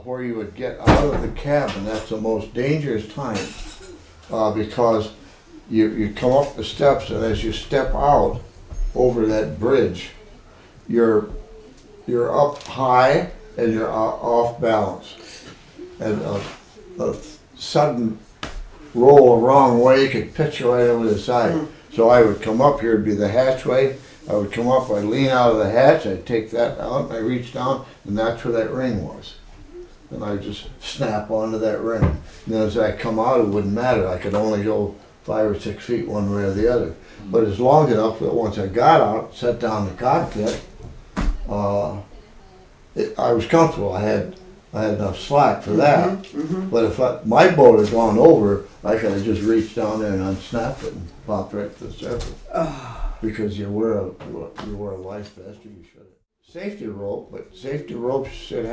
where you would get out of the cabin. That's the most dangerous time because you come up the steps, and as you step out over that bridge, you're up high and you're off balance, and a sudden roll the wrong way could pitch you right over the side. So I would come up here, it'd be the hatchway. I would come up, I'd lean out of the hatch, I'd take that out, and I reach down, and that's where that ring was. And I just snap onto that ring. And then as I come out, it wouldn't matter. I could only go 5 or 6 feet one way or the other. But it's long enough that once I got out, sat down in the cockpit, I was comfortable. I had enough slack for that. But if my boat had gone over, I could have just reached down there and unsnapped it and popped right to the surface. Because you wear a life vest, or you should. Safety rope, but safety ropes should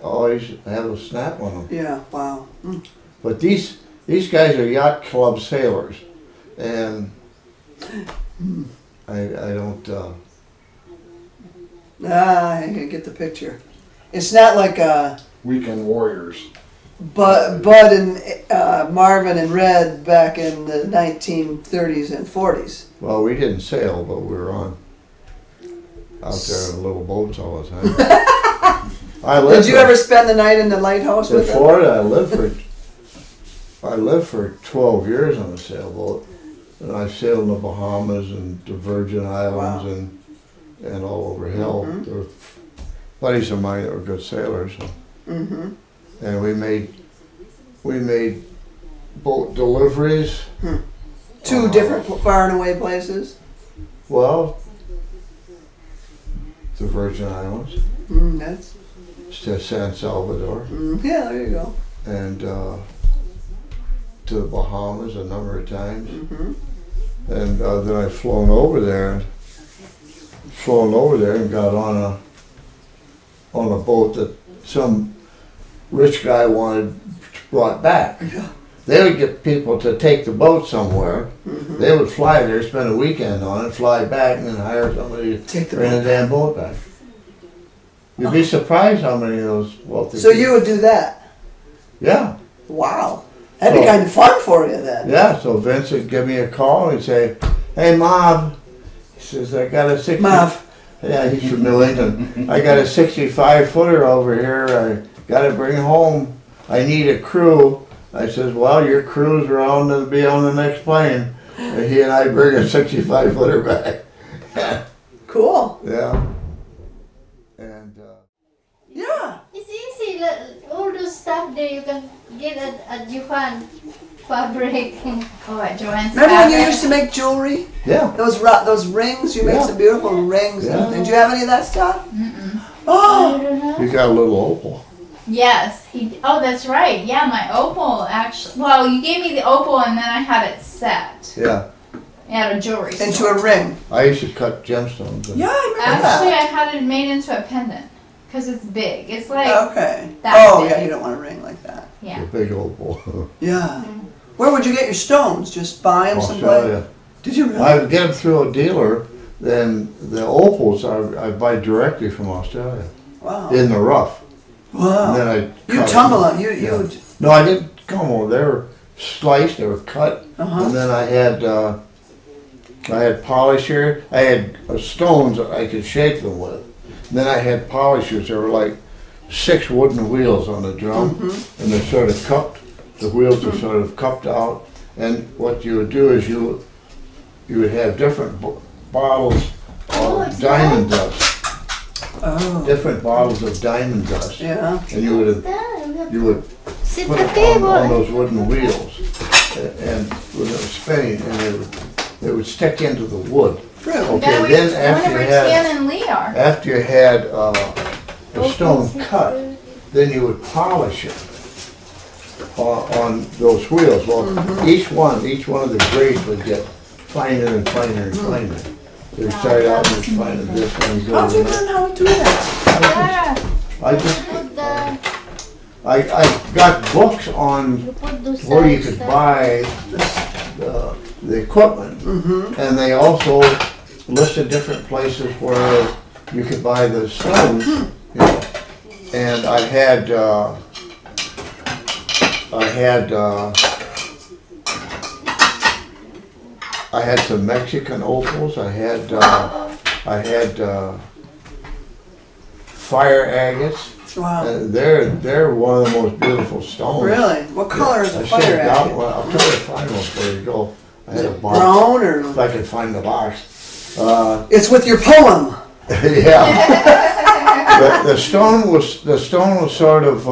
always have a snap on them. Yeah. Wow. But these guys are yacht club sailors, and I don't. I can get the picture. It's not like Weekend warriors. Bud and Marvin and Red back in the 1930s and 40s. Well, we didn't sail, but we were out there in little boats all the time. Did you ever spend the night in the lighthouse with them? In Florida, I lived for 12 years on a sailboat, and I sailed in the Bahamas and the Virgin Islands and all over hell. There were buddies of mine that were good sailors, and we made boat deliveries. 2 different far and away places. Well, the Virgin Islands, That's to San Salvador, yeah. There you go. and to the Bahamas a number of times, and then I've flown over there and got on a boat that some rich guy brought back. Yeah. They would get people to take the boat somewhere. They would fly there, spend a weekend on it, fly back, and then hire somebody to bring the damn boat back. You'd be surprised how many of those wealthy So you would do that? Yeah. Wow. That'd be kind of fun for you then. Yeah, so Vince would give me a call and he'd say, "Hey, Marv," he says, "I got a 60." Marv. Yeah, he's from New England. "I got a 65-footer over here. I got to bring home. I need a crew." I says, "Well, your crew's around to be on the next plane." And he and I bring a 65-footer back. Cool. Yeah. And Yeah. It's easy. All those stuff there you can get at Japan fabric. Oh, at Joanne's Remember when you Fabric? used to make jewelry? yeah. Those rings? You made Yeah. some beautiful rings Yeah. and things. Do you have any of that stuff? Mm-mm. Oh. You got a little opal. Yes, oh, that's right. Yeah, my opal actually. Well, you gave me the opal and then I had it set Yeah. at a jewelry store. Into a ring. I used to cut gemstones. Yeah, I remember Actually, that. I had it made into a pendant because it's big. It's like Okay. that Oh, big. yeah, you don't want a ring like that. Yeah. The big opal. Yeah. Where would you get your stones? Just buy them someplace? Australia. Did you really? I would get them through a dealer. Then the opals I buy directly from Australia Wow. in the rough. And Wow. then I You cut tumble them. them. You Yeah. would. No, I didn't come over. They were sliced. They were cut, Uh-huh. and then I had polisher. I had stones that I could shape them with. And then I had polishers. There were like 6 wooden wheels on the drum, and they're sort of cupped. The wheels are sort of cupped out. And what you would do is you would have different bottles of diamond dust. Oh. Different bottles of diamond dust. Yeah. And you would Sit put at the it on table. those wooden wheels, and when it was spinning, and they would stick into the wood. Really? Okay, then I wonder where Tian and Lee are. after you had the stone cut, then you would polish it on those wheels. Well, each one of the grades would get finer and finer and finer. They would start out as fine as this one. You go How'd to you the learn how to do that? Yeah. I just Put the, I got books on you put those where you sides could there. buy the equipment, and they also listed different places where you could buy the stones. You know. and I had some Mexican opals. I had fire agates. Wow. They're one of the most beautiful stones. Really? What color is I the should fire have got agate? one. I'll try to find one before you go. I had a box. Brown or? If I can find the box. It's with your poem. Yeah. the stone was sort of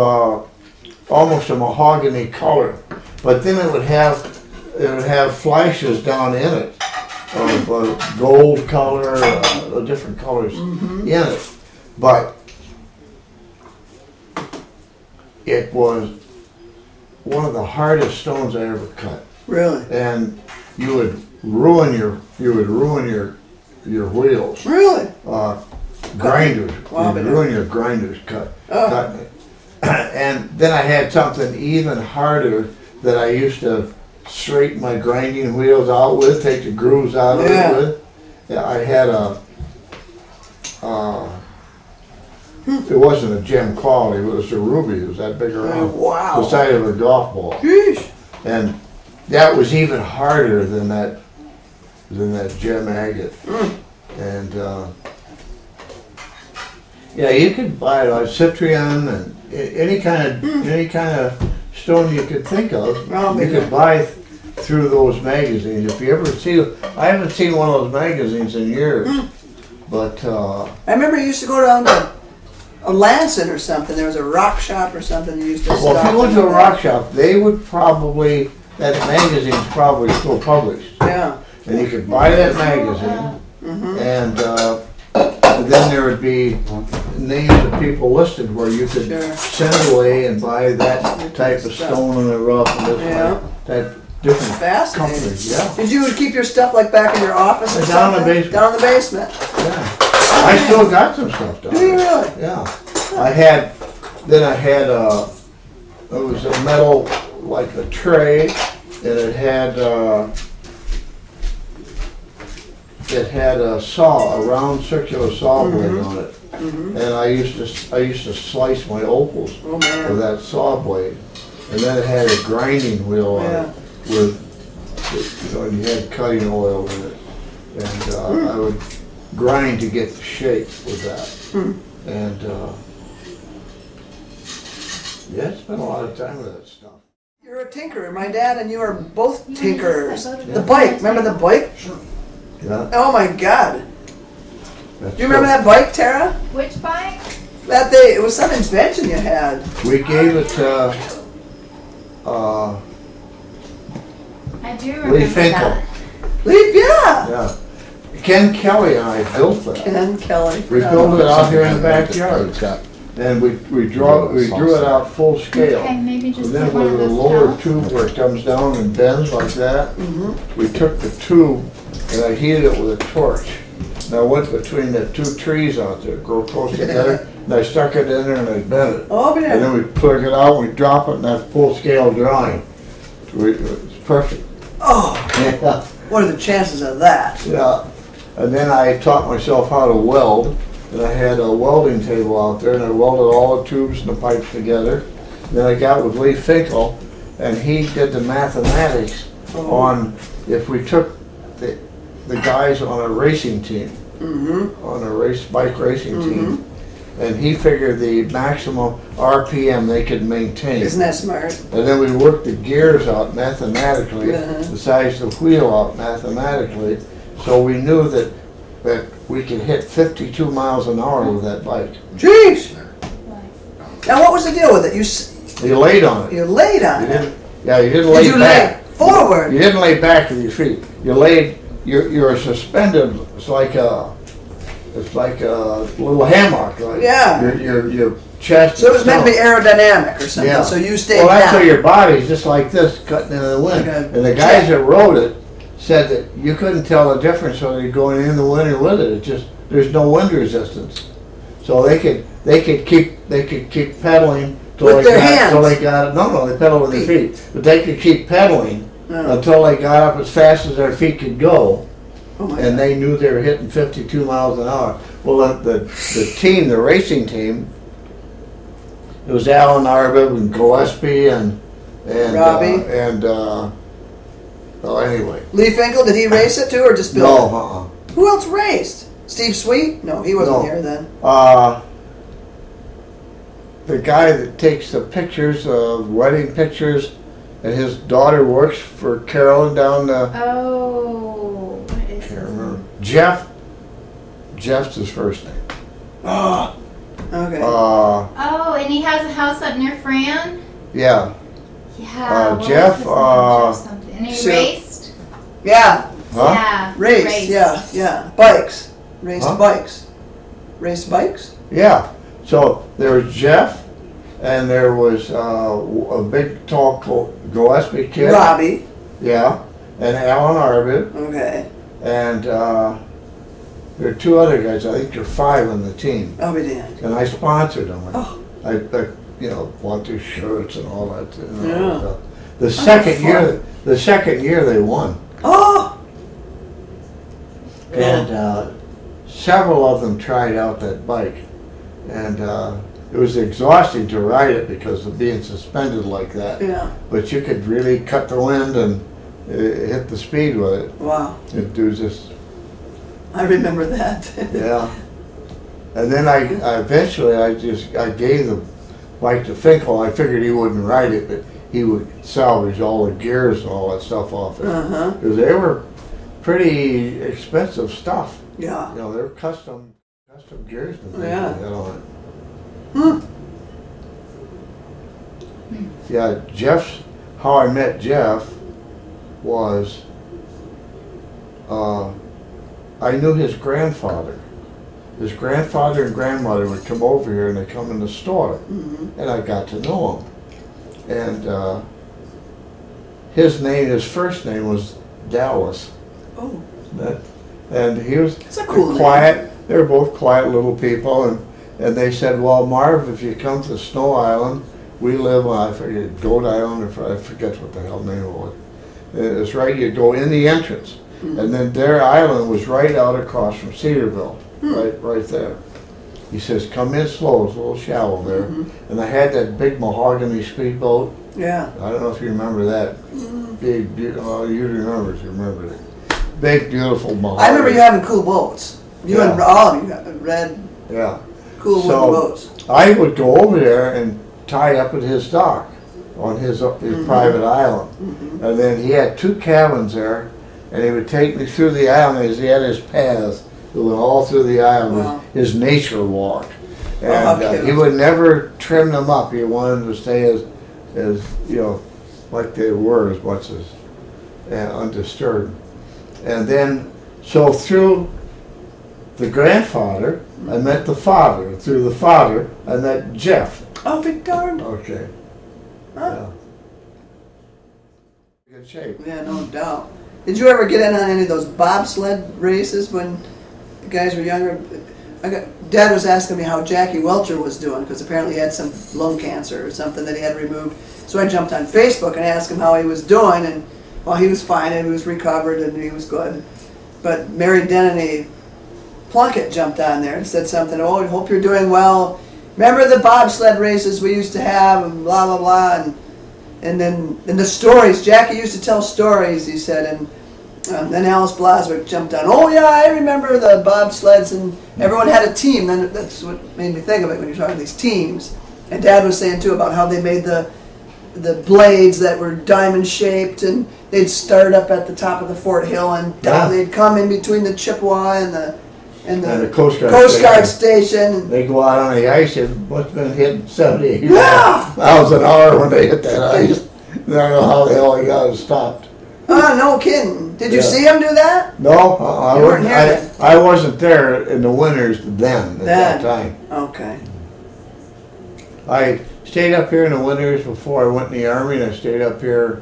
almost a mahogany color, but then it would have flashes down in it of gold color, different colors in it. But it was one of the hardest stones I ever cut, Really? and you would ruin your wheels. Really? Grinders. Wow, You'd but- ruin your grinders cutting Oh. it. And then I had something even harder that I used to straighten my grinding wheels out with, take the grooves out of Yeah. it with. Yeah, I had it wasn't a gem quality, but it was a ruby. It was that big Oh, around, wow. the size of a golf ball. Sheesh. And that was even harder than that gem agate. And yeah, you could buy it on Citrion and any kind of stone you could think of. Oh, You could buy through those magazines. If you ever see, I haven't seen one of those magazines in years. But I remember you used to go down to a Lansing or something. There was a rock shop or something you used to well, if stop you went in to a there. rock shop, they would probably, that magazine's probably still published. Yeah. And you could buy that magazine, and then there would be names of people listed where you could Sure. send away and buy that type of stone in the rough and this Yeah. that different Fascinating. companies. Yeah, Did you keep your stuff like back in your office or Down in the something? basement. Down in the basement. yeah. I still got some stuff down Do you there. really? Yeah, I had it was a metal like a tray, and it had a saw, a round circular saw blade on it, and I used to slice my opals Oh with man. that saw blade, and then it had a grinding wheel on Yeah. it with, and you had cutting oil in it, and I would grind to get the shape with that, and yeah, I spent a lot of time with that stuff. You're a tinkerer. My dad and you are both tinkerers. Go to The bike. Remember the bike? Yeah, Oh my God. that's Do you remember true. that bike, Tara? Which bike? That day, it was some invention you had. We gave it to I do remember Lee Finkel. that. Leap, yeah. Yeah, Ken Kelly and I built that. Ken Kelly. We built it out here in the backyard, and we drew it out full scale. Okay, maybe just And then get one with of the those lower towels. tube where it comes down and bends like that, we took the tube and I heated it with a torch. And I went between the two trees out there, grow close together, and I stuck it in there and I bent it. Oh, And yeah. then we plug it out, we drop it, and that's full scale drawing. It's perfect. Oh, Yeah, what are the chances of that? yeah. And then I taught myself how to weld, and I had a welding table out there, and I welded all the tubes and the pipes together. Then I got with Lee Finkel, and he did the mathematics on if we took the guys on a racing team, on a bike racing team, and he figured the maximum RPM they could maintain. Isn't that smart? And then we worked the gears out mathematically, Uh-huh. the size of the wheel out mathematically, so we knew that we could hit 52 miles an hour with that bike. Jeez. Now, what was the deal with it? You laid on it. You laid on You it. didn't. Yeah, you didn't Did lay you back. lay forward? You didn't lay back with your feet. You laid. You're suspended. It's like a little hammock, right? Yeah. Your chest. So it was meant to be down. aerodynamic or something. Yeah. So you stayed Well, that's down. so your body's just like this, cutting into the wind. Like a And the guys jet. that rode it said that you couldn't tell the difference whether you're going in the wind or with it. It's just there's no wind resistance, so they could keep pedaling till With they their got hands. till they got it. No, they pedal with their feet, but they could keep pedaling Oh. until they got up as fast as their feet could go, Oh my and they knew they were hitting 52 miles an hour. Well, the team, the racing team, it was Alan Arbib and Gillespie and Robbie? Well, anyway. Lee Finkel, did he race it too, or just build No, it? Who else raced? Steve Sweet? No, he wasn't No. here then. The guy that takes the pictures, wedding pictures, and his daughter works for Carolyn down the. Oh, what is Can't his remember. name? Jeff. Jeff's his first name. Okay. Oh, and he has a house up near Fran? Yeah. Yeah. what was Jeff, his name? Jeff something. And he Sue. raced? Yeah, Huh? Yeah. raced. Yeah. Bikes. Raced Huh? bikes. Raced bikes? Yeah. So there was Jeff, and there was a big, tall Gillespie kid. Robbie. Yeah. And Alan Arbib. Okay. And there are two other guys. I think there are 5 on the team. I'll be damned. And I sponsored them. Oh. I bought their shirts and all that. Yeah. The second year they won, Oh! and several of them tried out that bike, and it was exhausting to ride it because of being suspended like that. Yeah. But you could really cut the wind and hit the speed with it. Wow. It was just I remember that. yeah. And then I eventually I gave the bike to Finkel. I figured he wouldn't ride it, but he would salvage all the gears and all that stuff off it. Uh-huh. Because they were pretty expensive stuff. Yeah. You know, they're custom gears and things Yeah. like that on it. Hmm. Yeah, how I met Jeff was, I knew his grandfather. His grandfather and grandmother would come over here and they'd come in the store. Mhm. And I got to know him. And his first name was Dallas. Oh. And he was It's a cool quiet. They were both quiet little people. And they said, well, Marv, if you come to Snow Island, we live on, I forget, Goat Island, or I forget what the hell the name was. It's right, you go in the entrance. And then their island was right out across from Cedarville, right there. He says, come in slow, it's a little shallow there. And I had that big mahogany speedboat. Yeah. I don't know if you remember that. Big, well, you remember if you remember it. Big, beautiful mahogany. I remember you having cool boats. You Yeah. and all of you got red, Yeah. cool So- wooden boats. I would go over there and tie up at his dock on his private island. And then he had 2 cabins there, and he would take me through the island as he had his paths that went all through the island, Wow. his nature walk. how And cute. he would never trim them up. He wanted them to stay as like they were, as much as undisturbed. And then, so through the grandfather, I met the father. Through the father, I met Jeff. Oh, be darned. Okay. Huh? Yeah. Good shape. Yeah, no doubt. Did you ever get in on any of those bobsled races when the guys were younger? Dad was asking me how Jackie Welcher was doing because apparently he had some lung cancer or something that he had removed. So I jumped on Facebook and asked him how he was doing, and well, he was fine and he was recovered and he was good. But Mary Denny Plunkett jumped on there and said something. Oh, I hope you're doing well. Remember the bobsled races we used to have and blah blah blah and then the stories. Jackie used to tell stories. He said and. Then Alice Blaswick jumped on. Oh yeah, I remember the bobsleds, and everyone had a team. Then that's what made me think of it when you're talking these teams. And Dad was saying too about how they made the blades that were diamond shaped, and they'd start up at the top of the Fort Hill, and down they'd come in between the Chippewa and the Coast Guard station. They go out on the ice. It must have been hitting 70 Yeah. miles an hour when they hit that ice. I don't know how the hell he got it stopped. Oh, no kidding. Did you Yeah. see him do that? No, You weren't here then. I wasn't there in the winters then at that time. Okay. I stayed up here in the winters before I went in the Army, and I stayed up here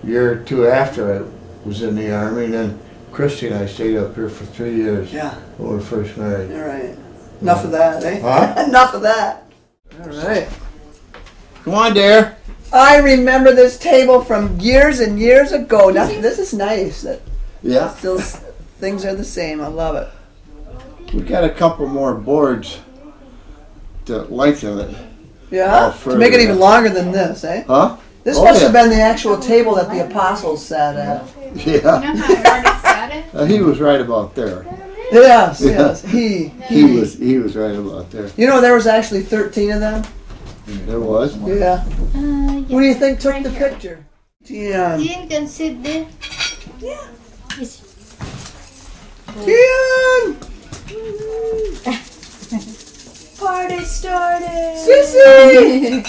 a year or 2 after I was in the Army. And then Christy and I stayed up here for 3 years Yeah. when we were first married. All right. Enough of that, eh? Huh? Enough of that. All right. Come on, dear. I remember this table from years and years ago. Now, this is nice. That Yeah. still things are the same. I love it. We got a couple more boards to lengthen it. Yeah? To further make it even up. longer than this, eh? Huh? This Oh, must yeah. have been the actual table that the apostles sat at. Yeah. You know how I already said it? He was right about there. Yes, Yeah. yes. He was right about there. You know, there was actually 13 of them. There was. Yeah. Who do you think took the picture? Tian. You can sit there. Tian! Party started. Sissy!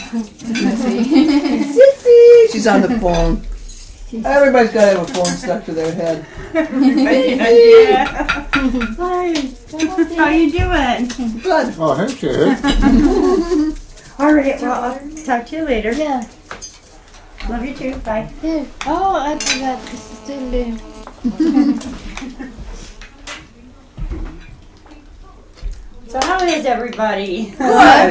Sissy! She's on the phone. Everybody's got to have a phone stuck to their head. Hi. How you doing? Good. Oh, here she is. All right. Well, I'll talk to you later. Yeah. Love you too. Bye. Here. Oh, I forgot. It's still there. So how is everybody? Good.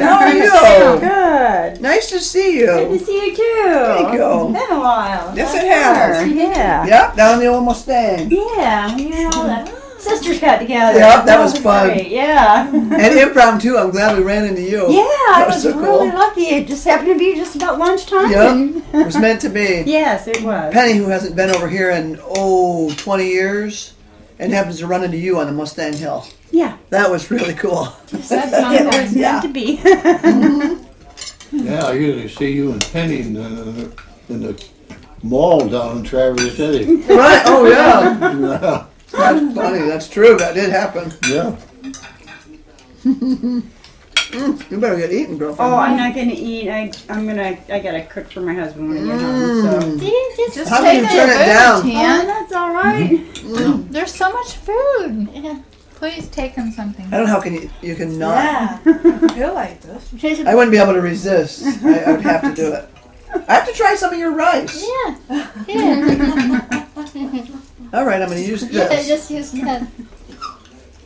How are you? Good. Nice to see Good to you. see you too. Thank you. It's been a while. Yes, it has. Yeah. Yep, down the old Mustang. Yeah. We had all the sisters got together. Yep, that was fun. Great. Yeah. And impromptu, I'm glad we ran into you. Yeah, I was was so really cool. lucky. It just happened to be just about lunchtime. Yep, it was meant to be. Yes, it was. Penny, who hasn't been over here in, 20 years, and happens to run into you on the Mustang Hill. Yeah. That was really cool. It was Yeah. meant to be. Yeah, I usually see you and Penny in the mall down in Traverse City. Right, oh yeah. Yeah. That's funny, that's true, that did happen. Yeah. You better get eating, girlfriend. Oh, I'm not gonna eat. I gotta cook for my husband when I get home. So. Just How take can you turn the it food, down? Tian. That's all right. There's so much food. Yeah. Please take him something. I don't know how you can not. Yeah. You like this? I wouldn't be able to resist. I would have to do it. I have to try some of your rice. Yeah. Here. All right, I'm going to use Yeah, this. just use that.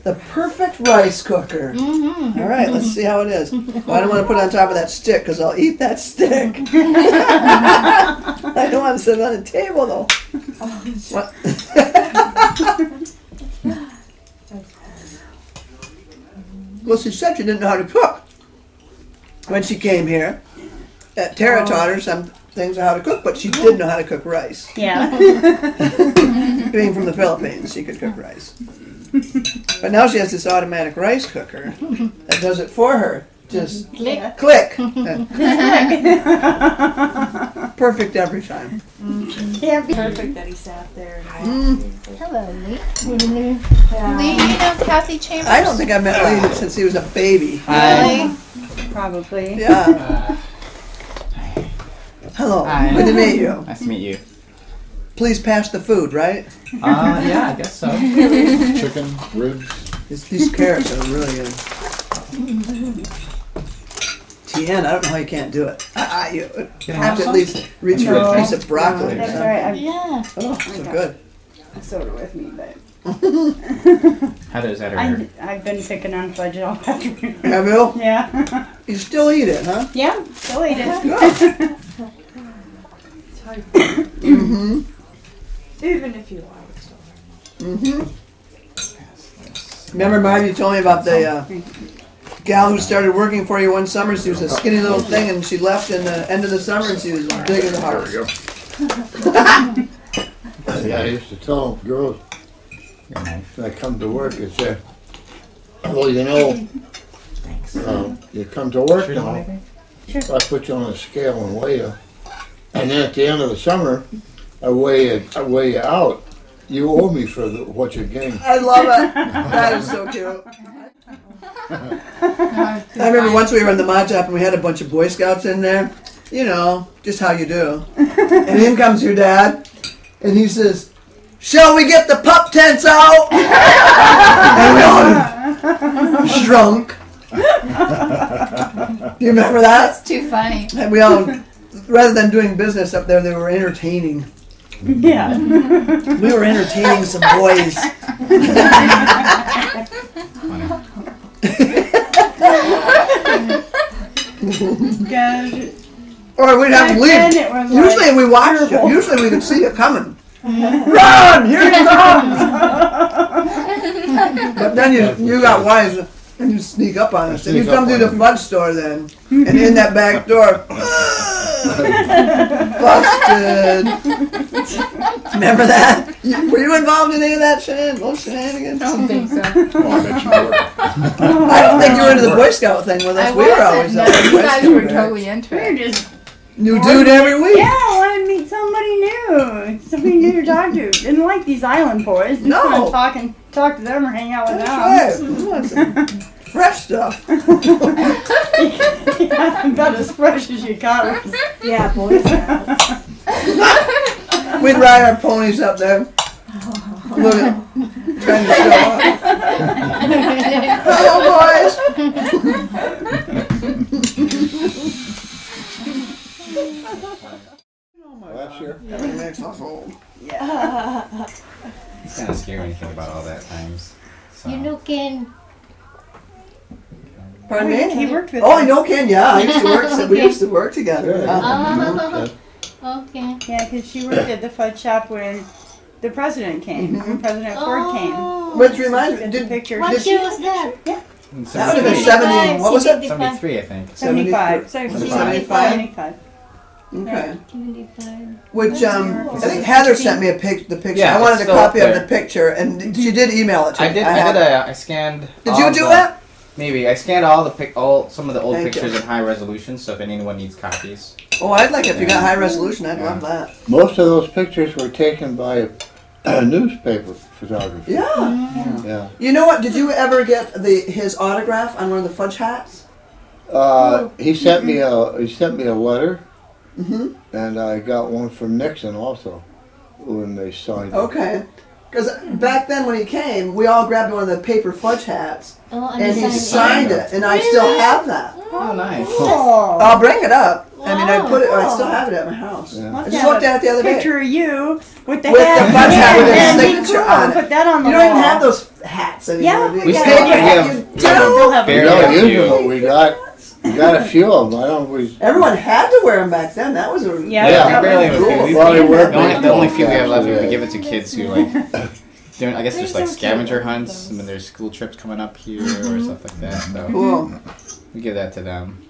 The perfect rice cooker. Mm-hmm. All right, let's see how it is. Well, I don't want to put it on top of that stick because I'll eat that stick. I don't want to sit on the table though. What? Well, she said she didn't know how to cook when she came here. Tara taught her some things on how to cook, but she did know how to cook rice. Yeah. Being from the Philippines, she could cook rice. But now she has this automatic rice cooker that does it for her. Just Click. click. Perfect every time. Can't be. Perfect that he sat there. Hello, Lee. Lee, you know Kathy Chambers? I don't think I met Lee since he was a baby. Really? Probably. Yeah. Hello. Hi. Good to meet you. Nice to meet you. Please pass the food, right? Yeah, I guess so. Chicken, ribs. These carrots are really good. Tian, I don't know how you can't do it. You have to at least reach for a piece of broccoli. That's or all right. Yeah. something. Oh, so good. I've soda with me, but How does that I've hurt? been picking on fudge all afternoon. Have you? Yeah. You still eat it, huh? Yeah. Still eat it. Good. Mm-hmm. Even if you like it. Mm-hmm. Remember, Marv, you told me about the gal who started working for you one summer. She was a skinny little thing, and she left in the end of the summer, and she was big in the heart. Yeah, I used to tell girls You're nice. when I come to work, I say, well, you know, Thanks. you come to work Sure, now, maybe? I put you on a scale and weigh you. And then at the end of the summer, I weigh you out. You owe me for what you gained. I love it. That is so cute. I remember once we were in the mod shop and we had a bunch of Boy Scouts in there. You know, just how you do. And in comes your dad, and he says, "Shall we get the pup tents out?" And we all shrunk. Do you remember that? That's too funny. And we all, rather than doing business up there, they were entertaining. Yeah. We were entertaining some boys. Gosh. Or we'd have to Back then leave. it was Usually like we watched you. terrible. Usually we could see you coming. Run! Here he comes! But then you got wise. And you sneak up on us. And you Sneak come up through the on fudge store then. And in that back door. Busted. Remember that? Were you involved in any of that shenanigans? I don't think so. Oh, I bet you were. I don't think you were into the Boy Scout thing with us. I We were wasn't. always No, up in you Boy guys Scout were ranks. totally into We're it. just New dude every week. yeah, I want to meet somebody new, somebody new to talk to. Didn't like these island boys. Just No. want to talk to them or hang out with That's them. right. We want some fresh stuff. Yeah, about as fresh as you got us. Yeah, Boy Scouts. We'd ride our ponies up there. Look at trying to show up. Hello, boys. Last year. That makes us old. It's kind of scary when you think about all that times. So. You know, Ken. Pardon me? He worked with Oh, I them. know Ken. Yeah, I used to work. We used to work together. Yeah. Okay. Yeah, because she worked at the fudge shop when the president came. When President Ford came. Oh. Which reminds me, Get the did picture. What Did year she- was that? In That would have been 73, 70. What was it? 73, I think. 75. 75. 75. Okay. 75. Which I think Heather sent me the picture. Yeah, I wanted it's a still copy up of there. the picture, and she did email it to I me. did. have it. I scanned. Did all you of do the- that? Maybe I scanned all some of the old Thank pictures you. in high resolution. So if anyone needs copies, Oh, I'd like it if you got high resolution. I'd love that. Most of those pictures were taken by newspaper photography. Yeah. Yeah. You know what? Did you ever get his autograph on one of the fudge hats? He sent me a letter, Mm-hmm. and I got one from Nixon also when they signed it. Okay. Because back then when he came, we all grabbed one of the paper fudge hats, Oh, and he signed signed it, and I still have that. oh nice. Oh. I'll bring it up. I mean, I Wow. put it. I still have it at my house. Yeah. I just looked at it the other day. Picture of you with the With hat. the fudge hat with his That'd be signature cool. on it. Put that on the You don't even wall. have those hats anymore. Yeah, do you? We Yeah, still yeah, have. You We do? have We barely don't a use them, few. but we got a few of them. I don't. We. Everyone had to wear them back then. That was a Yeah, Yeah, we barely have a few. Cool. We- Well, they were the only few we have left, Yeah. we give it to kids who like. I guess there's like scavenger hunts when there's school trips coming up here or stuff like that. So cool. we give that to them.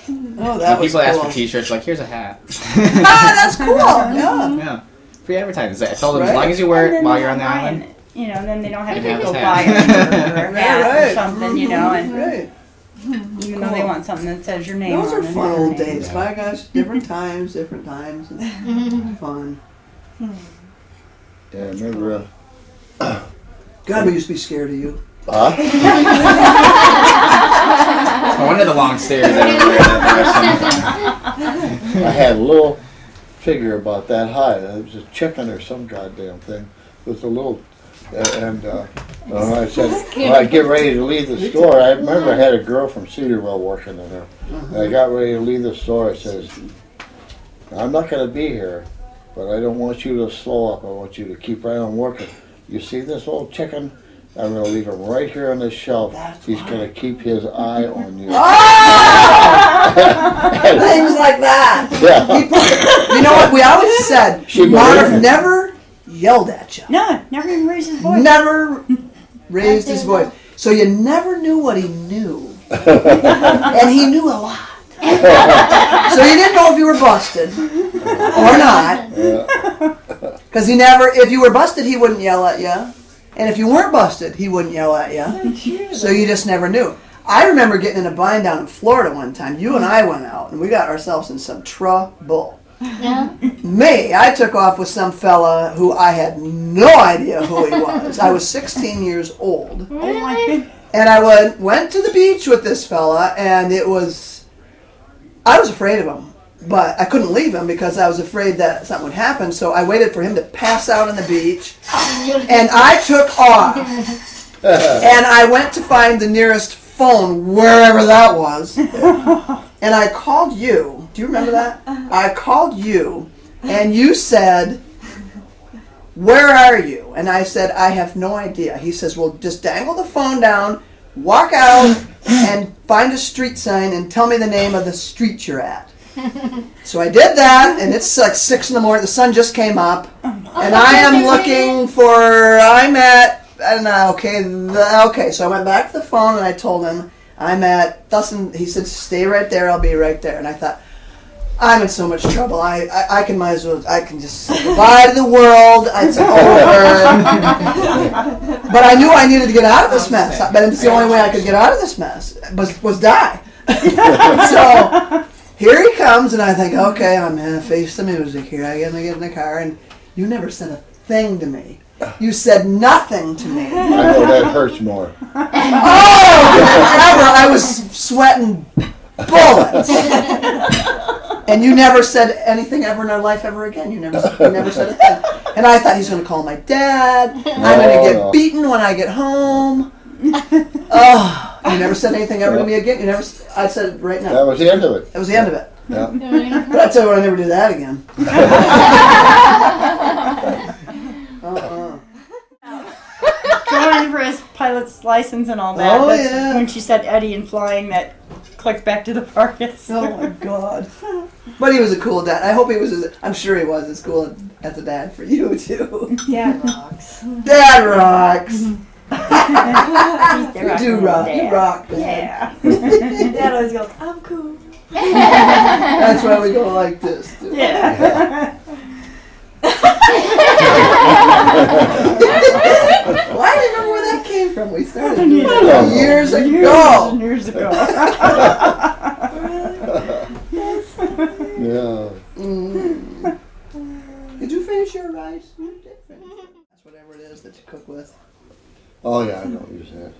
Oh, When that was people ask cool. for T-shirts, like here's a hat. Ah, that's cool. Yeah. Yeah, free advertising. I told them as Right. long as you wear And it then while they're you're on the not island. buying it. You know, then they don't have You to can go have buy his a shirt or a hat Right. or something, you know, and Right. even though they want something that says your name Those on are it. fun and your old name. days. My gosh, different times. It's fun. Yeah, I remember. God, we used to be scared of you. Huh? No wonder the long stairs everywhere. I had a little figure about that high. It was a chicken or some goddamn thing with a little. I said, when I get ready to leave the store, I remember I had a girl from Cedarville working in there. And I got ready to leave the store. I says, I'm not going to be here, but I don't want you to slow up. I want you to keep right on working. You see this old chicken? I'm going to leave him right here on this shelf. He's going to keep his eye on you. Things like that. Yeah. You know what? We always said, She Marv believed it. never yelled at you. No, never even raised his voice. Never raised his voice. So you never knew what he knew. And he knew a lot. So you didn't know if you were busted or not. Because if you were busted, he wouldn't yell at you. And if you weren't busted, he wouldn't yell at you. So you just never knew. I remember getting in a bind down in Florida one time. You and I went out and we got ourselves in some trouble. Yeah. I took off with some fella who I had no idea who he was. I was 16 years old. Oh my goodness. And I went to the beach with this fella, and I was afraid of him. But I couldn't leave him because I was afraid that something would happen. So I waited for him to pass out on the beach, and I took off. And I went to find the nearest phone, wherever that was. And I called you. Do you remember that? I called you, and you said, "Where are you?" And I said, "I have no idea." He says, "Well, just dangle the phone down, walk out, and find a street sign and tell me the name of the street you're at." So I did that, and it's like 6 in the morning. The sun just came up, and I am looking for, I'm at And okay. So I went back to the phone and I told him I'm at Dustin. He said, "Stay right there. I'll be right there." And I thought, I'm in so much trouble. I can might as well. I can just say goodbye to the world. It's over. But I knew I needed to get out of this mess. But it's the only way I could get out of this mess was die. So here he comes, and I think, okay, I'm gonna face the music here. I get in the car, and you never said a thing to me. You said nothing to me. I know that hurts more. I was sweating bullets. And you never said anything ever in our life ever again. You never said a thing. And I thought he's going to call my dad. I'm going to get beaten when I get home. Oh, you never said anything ever to me again. You never. I said it right now. That was the end of it. That was the end of it. Yeah. But I tell you what, I never do that again. Going for his pilot's license and all that. Oh, That's yeah. when she said Eddie and flying that clicked back to the Fargus. Oh my God. But he was a cool dad. I hope he was I'm sure he was as cool as a dad for you too. Dad rocks. Dad rocks. You do rock. You rock. Yeah. Dad always goes, I'm cool. That's why we go like this. Too. Yeah. Well, I remember where that came from. We started doing Yeah. that years ago. Years ago. Yeah. Did you finish your rice? You did finish it. That's whatever it is that you cook with. Oh yeah, I don't use that.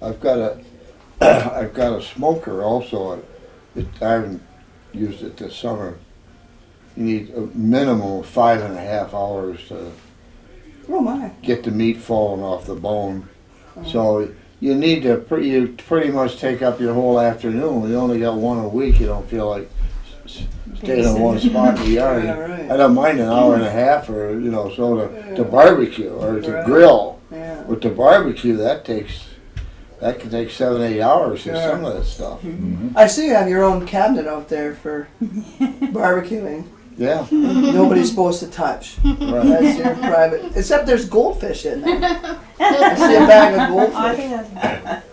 I've got a smoker also. I haven't used it this summer. You need a minimum of 5.5 hours to Oh my. get the meat falling off the bone. So you need to you pretty much take up your whole afternoon. You only got one a week. You don't feel like staying in one spot in the yard. Yeah, right. I don't mind an hour and a half, or so to barbecue or to grill. Yeah. With the barbecue, that can take 7-8 hours for Sure. some of that stuff. I see you have your own cabinet out there for barbecuing. Yeah, Nobody's supposed to touch. right. That's your private. Except there's goldfish in there. I see a bag of Oh, I goldfish. think that's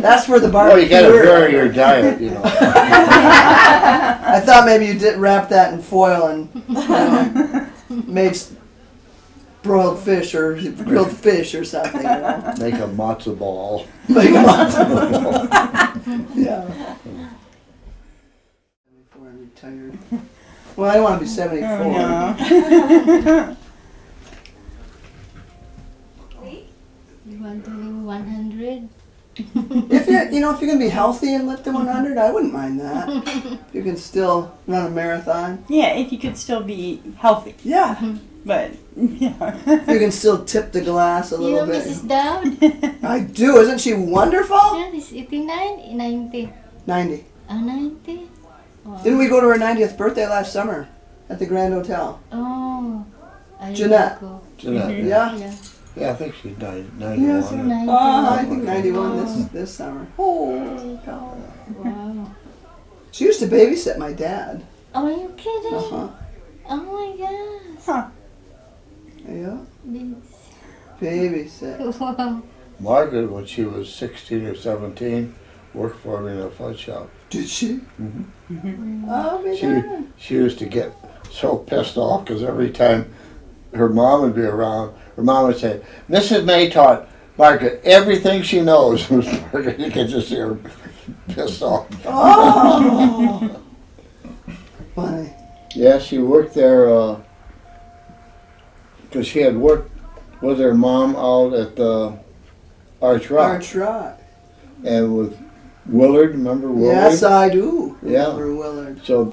That's for the Oh, barbecue. you gotta vary your diet, I thought maybe you did wrap that in foil and made broiled fish or grilled fish or something. Make a matzo ball. Like a matzo ball. Yeah. Before I'm retired. Well, I don't want to be 74. Oh, no. You want to live 100? If you're gonna be healthy and live to 100, I wouldn't mind that. You can still run a marathon. Yeah, if you could still be healthy. Yeah. But, yeah. You can still tip the glass a You little know bit. Mrs. Dowd? I do. Isn't she wonderful? Yeah, she's 89, 90. 90. Oh, 90? Wow. Didn't we go to her 90th birthday last summer at the Grand Hotel? Oh. I Jeanette. Go. Jeanette, Yeah. Yeah. yeah, I think she's 91. Yes, So or- 90. I think 91 this summer. Oh, God. Wow. She used to babysit my dad. Oh, are you kidding? Uh-huh. Oh my gosh. Huh. Yeah. This- Babysit. Wow. Margaret, when she was 16 or 17, worked for me in a fudge shop. Did she? Mhm. Oh, my She, God. she used to get so pissed off because every time her mom would be around, her mom would say, Mrs. May taught Margaret everything she knows. Margaret, you can just hear her pissed off. Oh. Funny. Yeah, she worked there because she had worked with her mom out at the Arch Rock. Arch Rock. And with Willard, remember Willard? Yes, I do. Yeah. Remember Willard. So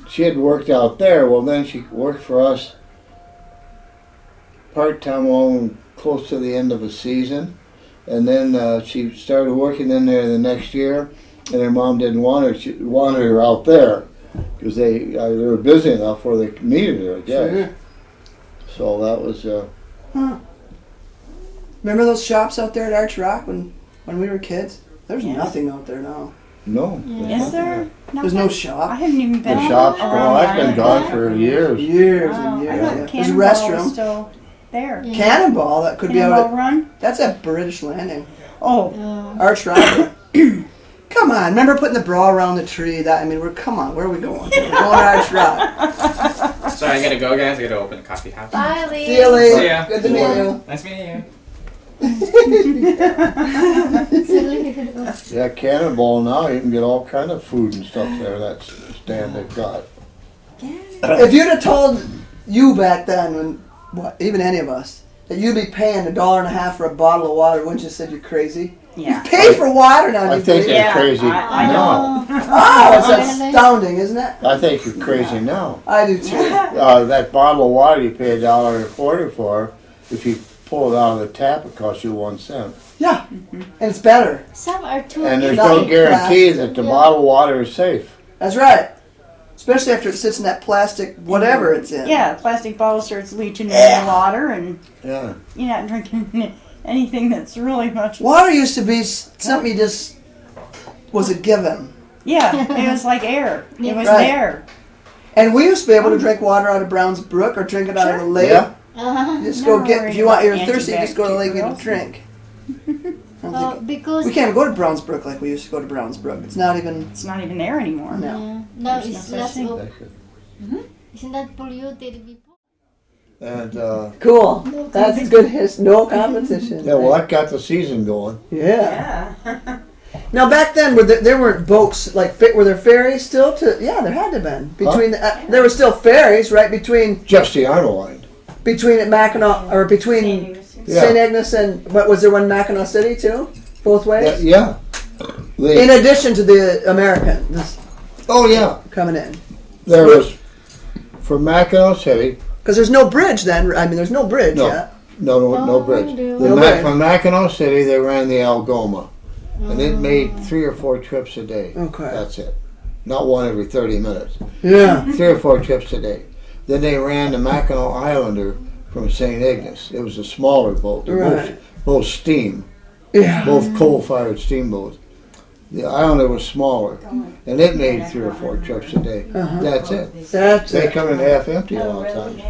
she had worked out there. Well, then she worked for us part-time on close to the end of a season. And then she started working in there the next year, and her mom didn't want her. She wanted her out there because they were busy enough where they needed her, I guess. Sure. So that was, Huh. Remember those shops out there at Arch Rock when we were kids? There's Yeah. nothing out there now. no. Is there? There's no I shop. haven't even been The shops, around well, I've been there. gone for years. Years Wow, and I years. thought Yeah. There's a Cannonball was restroom. still There. Yeah. Cannonball, that could be Cannonball out at, Run. that's at British Landing. Oh, Arch Rider. Come on, remember putting the bra around the tree? That, I mean, come on, where are we going? We're going to Arch Ride. Sorry, I gotta go, guys. I gotta open the coffee house. Bye, Lee. See you later. See ya. Good to meet you. Nice meeting you. Yeah, Cannonball now, you can get all kind of food and stuff there, that stand they've got. If you'd have told you back then, when even any of us, that you'd be paying $1.50 for a bottle of water, wouldn't you have said you're crazy? yeah. Pay for water now, I you think believe? they're Yeah, crazy I now. Oh, it's Really? astounding, isn't it? I think you're crazy now. I do too. That bottle of water you pay $1.40 for, if you pull it out of the tap, it costs you 1 cent. Yeah, and it's better. Some are too. And there's Not no guarantee plastic. that the Yeah. bottled water is safe. That's right. Especially after it sits in that plastic whatever it's in. Yeah, the plastic bottle starts leaching into the water, and Yeah. you're not drinking anything that's really much. Water used to be something you just was a given. Yeah, it was like air. It was Right. there. And we used to be able to drink water out of Brown's Brook or drink it out of the lake. Yeah. Just Never go get, if worried you want, you're about thirsty, just go to the lake and get a antibacterials. drink. I don't think- Because we can't go to Brown's Brook like we used to go to Brown's Brook. It's not even, It's not even there anymore. no. now There's it's no less such thing. of, They could- it's not polluted before. And, Cool. That's good. No competition. yeah, well, that got the season going. Yeah. Yeah. Now back then, there weren't boats like were there ferries still? Yeah, there had to have been between. There were still ferries, right between Just the Honor Line. at Mackinac or between Yeah. St. Agnes and what was there one in Mackinac City too? Both ways. Yeah. In addition to the American Oh, yeah. coming in, There was, from Mackinac City, because there's no bridge then. I mean, there's no bridge No. yet. no bridge. no. No bridge. From Mackinac City, they ran the Algoma. And it made 3 or 4 trips a day. Okay. That's it. Not one every 30 minutes. Yeah. 3 or 4 trips a day. Then they ran the Mackinac Islander from St. Ignace. It was a smaller boat. They're Right. both steam, Yeah. both coal-fired steamboats. The Islander was smaller, and it made 3 or 4 trips a day. That's it. That's They it. come in half empty a lot of times.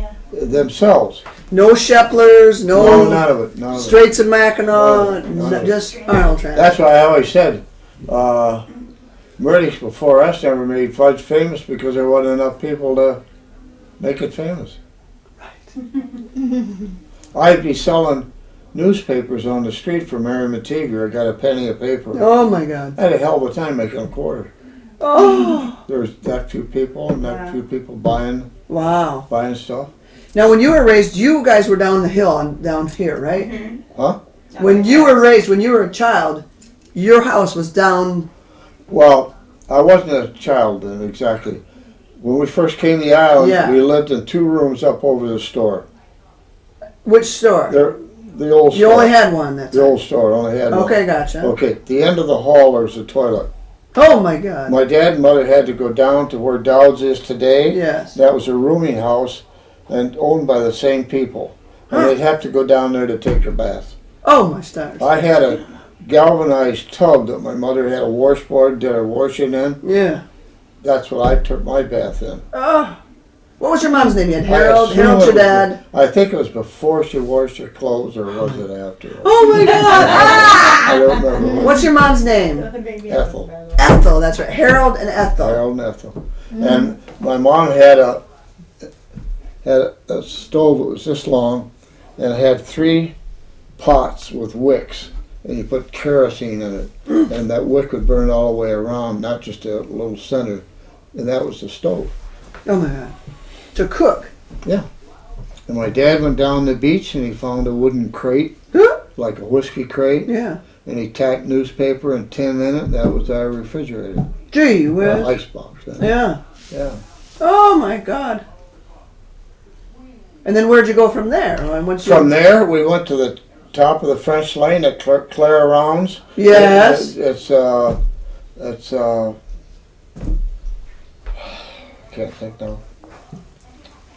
Themselves. No Sheplers, No, no none of it. None of it. Straits of Mackinac, None of it. just Arnold Trans. That's why I always said, British before us never made fudge famous because there wasn't enough people to make it famous. I'd be selling newspapers on the street for Mary Matavia. I got a penny a paper. Oh my God. I had a hell of a time making a quarter. Oh. There was that few people and that few people buying Wow. stuff. Now, when you were raised, you guys were down the hill down here, right? Huh? When you were raised, when you were a child, your house was down. Well, I wasn't a child then exactly. When we first came to the island, Yeah. we lived in 2 rooms up over the store. Which store? The old store. You only had one. That's The old store only had one. okay. Gotcha. Okay, at the end of the hall there's a toilet. Oh my God. My dad and mother had to go down to where Dowd's is today. Yes. That was a rooming house and owned by the same people. And they'd have to go down there to take a bath. Oh my stars. I had a galvanized tub that my mother had a washboard, did her washing in. Yeah. That's what I took my bath in. Oh. What was your mom's name? You had I Harold. assume Harold's it your was dad. I think it was before she washed her clothes, or was it after? Oh my God. Ah! I don't remember. What's your mom's name? Ethel. Ethel. That's right. Harold and Ethel. Harold and Ethel. And my mom had a stove that was this long, and it had 3 pots with wicks, and you put kerosene in it, and that wick would burn all the way around, not just a little center, and that was the stove. Oh my God. To cook. And my dad went down the beach and he found a wooden crate, Huh? like a whiskey crate, Yeah. and he tacked newspaper and tin in it. That was our refrigerator, Gee whiz. icebox. Then. Yeah. Yeah. Oh my God. And then where'd you go from there? And once you- From there, we went to the top of the French Lane at Clare Rounds. Yes. It's can't think now.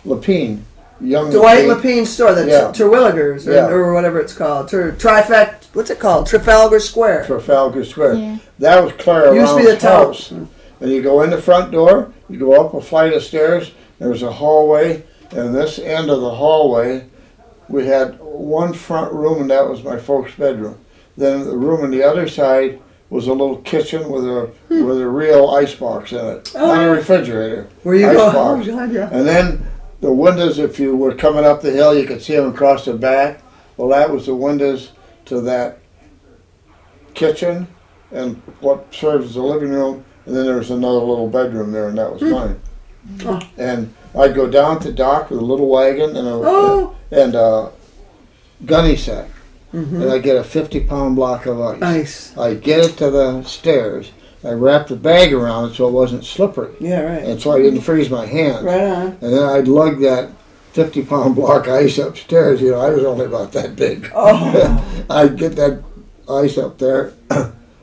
Lapine, young Dwight Lapine. Lepine's store, the Yeah. Terwilligers, or, Yeah. or whatever it's called. Trifect, what's it called? Trafalgar Square. Trafalgar Square. Yeah. That was Clare Used to be the Rounds' top. house. And you go in the front door, you go up a flight of stairs, there's a hallway, and this end of the hallway we had one front room, and that was my folks' bedroom. Then the room on the other side was a little kitchen with a real ice box in it, not a refrigerator. Where you ice go? box. Oh, God, yeah. And then the windows, if you were coming up the hill, you could see them across the back. Well, that was the windows to that kitchen and what served as the living room. And then there was another little bedroom there, and that was mine. Oh. And I'd go down to dock with a little wagon and a gunny sack. And I'd get a 50-pound block of ice. Nice. I'd get it to the stairs. I wrapped the bag around it so it wasn't slippery. Yeah, right. And so I didn't freeze my hands. Right on. And then I'd lug that 50-pound block of ice upstairs. You know, I was only about that big. Oh. I'd get that ice up there,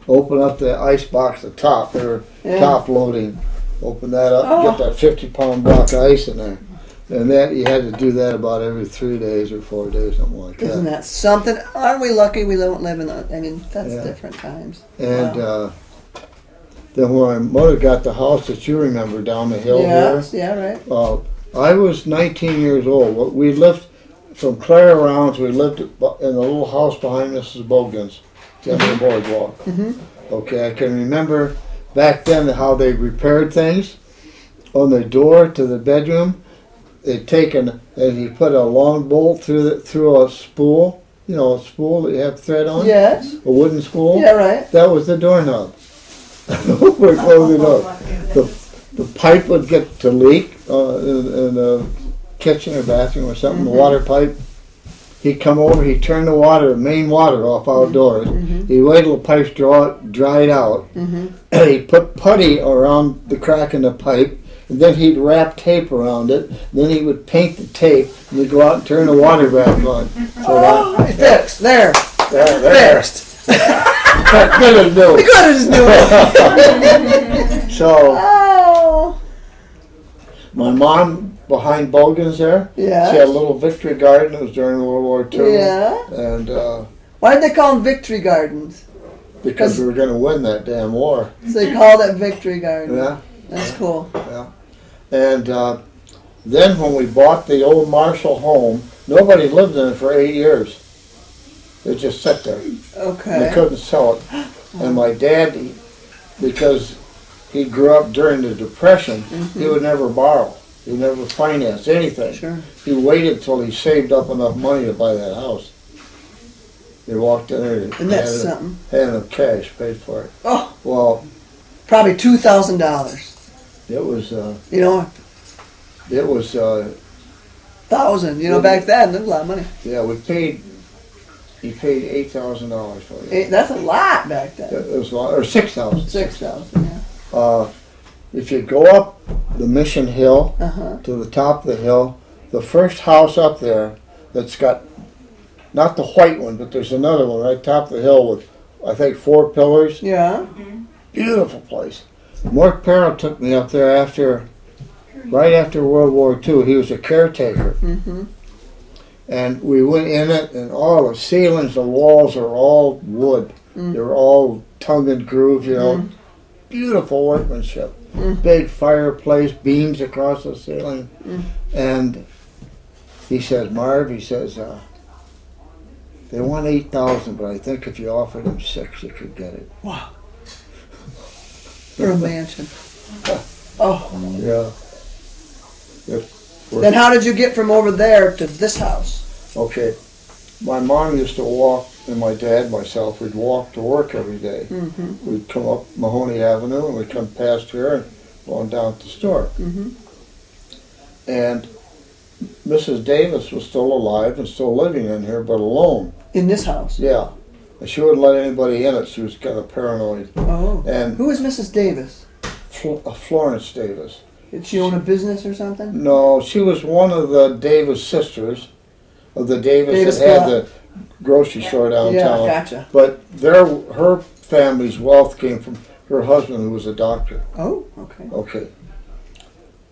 open up the ice box, the top, they were top loading. Open that up, get that 50-pound block of ice in there. And that you had to do that about every 3 days or 4 days, something like that. Isn't that something? Aren't we lucky we don't live in I mean, that's Yeah. different times. And Wow. then when my mother got the house that you remember down the hill Yes, yeah, right. here, I was 19 years old. We lived from Clara Rounds. We lived in a little house behind Mrs. Bogan's, down the boardwalk. Okay, I can remember back then how they repaired things on the door to the bedroom. They'd taken and he put a long bolt through a spool. You know, a spool that you have thread on. Yes. A wooden spool. Yeah, right. That was the doorknob. We closed it up. The pipe would get to leak in the kitchen or bathroom or something. The water pipe. He'd come over. He'd turn the main water off outdoors. He'd wait till the pipes dried out. He'd put putty around the crack in the pipe. And then he'd wrap tape around it. Then he would paint the tape. And he'd go out and turn the water back on. So Fixed. There. there. Fixed. Good as new. We could have just do it. So Oh. my mom behind Bogan's there. Yeah. She had a little victory garden. It was during World War II. Yeah. And Why did they call them victory gardens? because we were going to win that damn war. So they called it victory garden. Yeah. That's cool. And then when we bought the old Marshall home, nobody lived in it for 8 years. It just sat there. They Okay. couldn't sell it. And my dad, because he grew up during the Depression, he would never borrow. He never financed anything. Sure. He waited till he saved up enough money to buy that house. He walked in there and And that's something. handed him cash, paid for it. Oh, Well, probably $2,000. it was, You know, 1,000. You know, back then, that's a lot of money. yeah, he paid $8,000 for it. That's a lot back then. It was a lot, or 6,000. 6,000. Yeah. If you go up the Mission Hill Uh-huh. to the top of the hill, the first house up there that's got, not the white one, but there's another one right top of the hill with, I think, 4 pillars. Yeah. Beautiful place. Mark Perro took me up there right after World War II. He was a caretaker. Mm-hmm. And we went in it, and all the ceilings, the walls are all wood. They're all tongue and groove, you know. Beautiful workmanship. Big fireplace, beams across the ceiling. And he says, Marv, he says, they want 8,000, but I think if you offered them 6, you could get it. Wow. For a mansion. Oh. Yeah. Then how did you get from over there to this house? Okay. My mom used to walk, and my dad, myself, we'd walk to work every day. We'd come up Mahoney Avenue, and we'd come past here and go on down to the store. And Mrs. Davis was still alive and still living in here, but alone. In this house? Yeah. And she wouldn't let anybody in it. She was kind of paranoid. Oh. And Who is Mrs. Davis? Florence Davis. Did she own a business or something? No, she was one of the Davis sisters, of the Davis that had Club. the grocery store downtown. Yeah, gotcha. But her family's wealth came from her husband, who was a doctor. Oh, okay. Okay.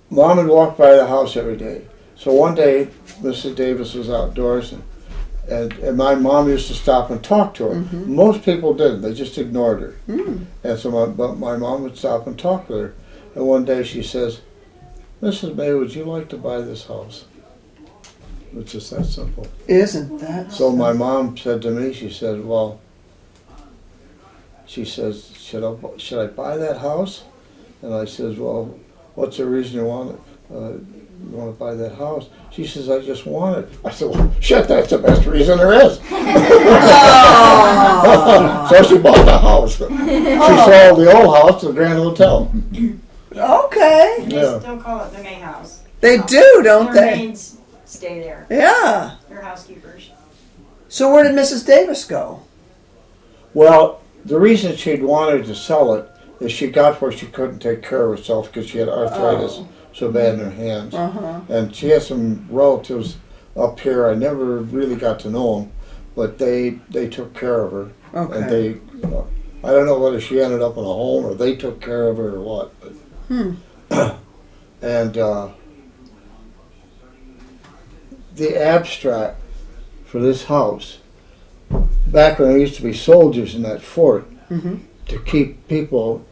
Mom would walk by the house every day. So one day, Mrs. Davis was outdoors, and my mom used to stop and talk to her. Most people didn't; they just ignored her. And so, but my mom would stop and talk with her. And one day she says, "Mrs. May, would you like to buy this house?" It's just that simple. Isn't that? So my mom said to me, she said, well, she says, should I buy that house? And I says, well, what's the reason you want it? You want to buy that house? She says, I just want it. I said, well, shit, that's the best reason there is. So she bought the house. She sold the old house to the Grand Hotel. Okay. They Yeah. still call it the May House. They do, don't Their they? maids stay there. Yeah. They're housekeepers. So where did Mrs. Davis go? Well, the reason she'd wanted to sell it is she got where she couldn't take care of herself because she had arthritis so bad in her hands. Uh-huh. And she has some relatives up here. I never really got to know them, but they took care of her. Okay. And they, I don't know whether she ended up in a home or they took care of her or what. But, and the abstract for this house, back when there used to be soldiers in that fort, to keep people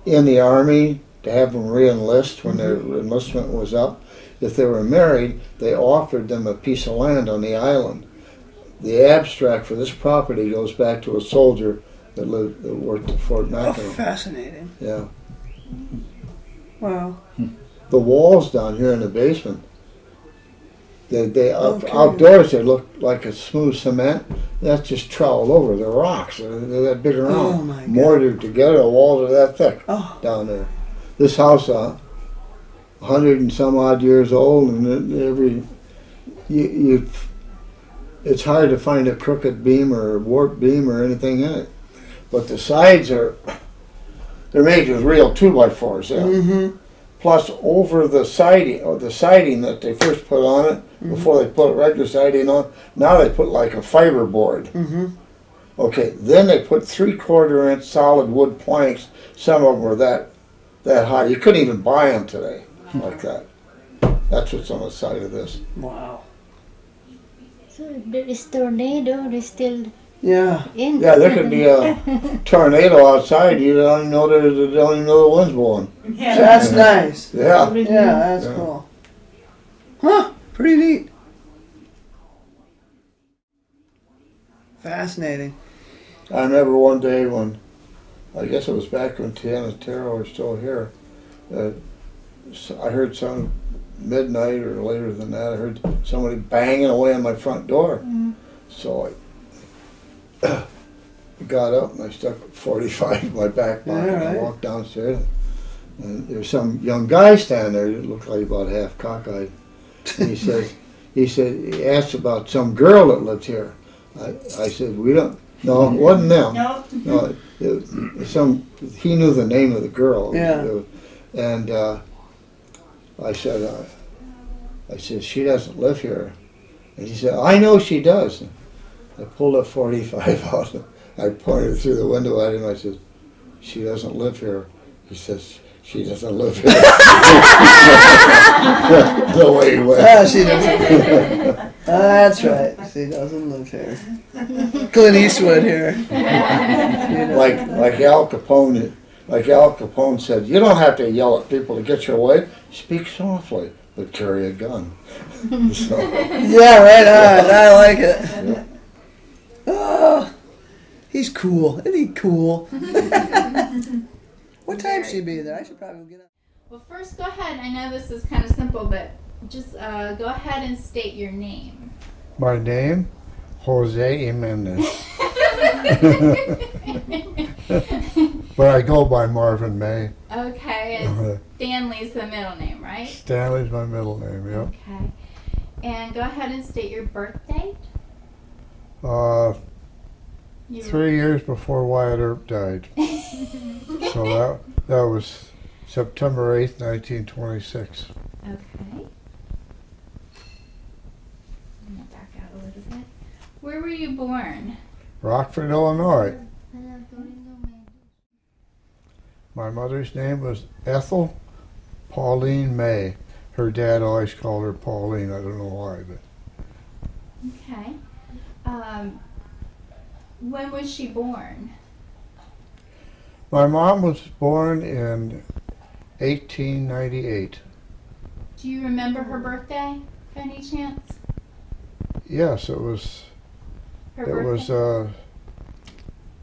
in the army, to have them re-enlist when their enlistment was up. If they were married, they offered them a piece of land on the island. The abstract for this property goes back to a soldier that worked at Fort Oh, McInerney. fascinating. Yeah. Wow. The walls down here in the basement, they Okay. outdoors they look like a smooth cement. That's just troweled over. They're rocks. They're that big around. Oh, my God. Mortared together. The walls are that thick Oh. down there. This house, 100 and some odd years old, and it's hard to find a crooked beam or a warped beam or anything in it. But the sides they're made with real 2x4s. Yeah. Mm-hmm. Plus, over the siding that they first put on it, before they put regular siding on, now they put like a fiber board. Mm-hmm. Okay, then they put 3/4 inch solid wood planks. Some of them were that high. You couldn't even buy them today like that. That's what's on the side of this. Wow. So there is tornado, there's still Yeah. in. Yeah, there could be a tornado outside. You don't even know the wind's blowing. Yeah. That's nice. Yeah. Yeah, that's Yeah. cool. Huh, pretty neat. Fascinating. I remember one day when, I guess it was back when Tiana and Tara were still here, I heard some midnight or later than that, I heard somebody banging away on my front door. So I got up and I stuck 45 in my back pocket and I Alright. walked downstairs. And there was some young guy standing there, he looked like about half cockeyed. And he asked about some girl that lived here. I said, we don't, no, it wasn't them. No. No, it was he knew the name of the girl. Yeah. And I said, she doesn't live here. And he said, I know she does. I pulled a 45 out. I pointed through the window at him. I said, she doesn't live here. He says, she doesn't live here. The way he went. Ah, she doesn't. That's right. She doesn't live here. Clint Eastwood here. Like Al Capone said, you don't have to yell at people to get your way. Speak softly, but carry a gun. So, Yeah, right on. I like it. yeah. Oh, he's cool. Isn't he cool? What time should he be there? I should probably get up. Well, first go ahead. I know this is kind of simple, but just go ahead and state your name. My name, Jose Jimenez. But I go by Marvin May. Okay, and Stanley's the middle name, right? Stanley's my middle name, yep. Okay. And go ahead and state your birth date. You 3 years before Wyatt Earp died. So that was September 8th, 1926. Okay. I'm gonna back out a little bit. Where were you born? Rockford, Illinois. My mother's name was Ethel Pauline May. Her dad always called her Pauline. I don't know why, but Okay. When was she born? my mom was born in 1898. Do you remember her birthday, by any chance? Yes, it was. Her It was birthday?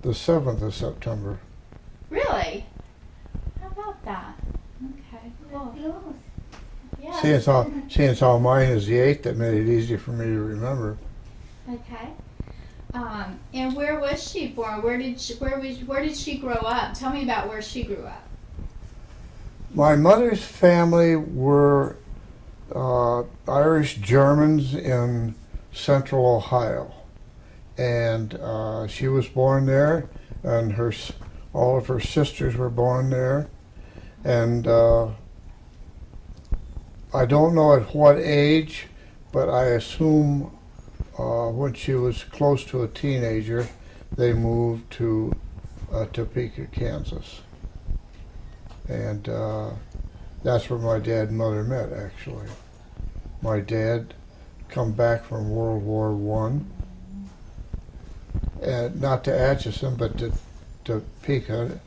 the 7th of September. Really? How about that? Okay, cool. Close. Yeah. Seeing as how mine is the 8th, that made it easy for me to remember. Okay. And where was she born? Where did she grow up? Tell me about where she grew up. My mother's family were Irish Germans in central Ohio, and she was born there, and all of her sisters were born there, and I don't know at what age, but I assume when she was close to a teenager, they moved to Topeka, Kansas. And that's where my dad and mother met, actually. My dad come back from World War One, and not to Atchison, but to Topeka,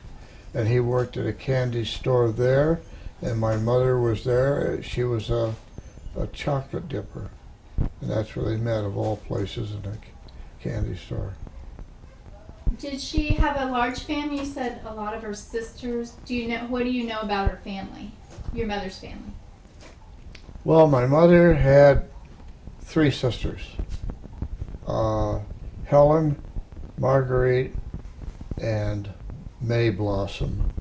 and he worked at a candy store there, and my mother was there. She was a chocolate dipper, and that's where they met, of all places, in a candy store. Did she have a large family? You said a lot of her sisters. What do you know about her family? Your mother's family? Well, my mother had 3 sisters. Helen, Marguerite, and May Blossom.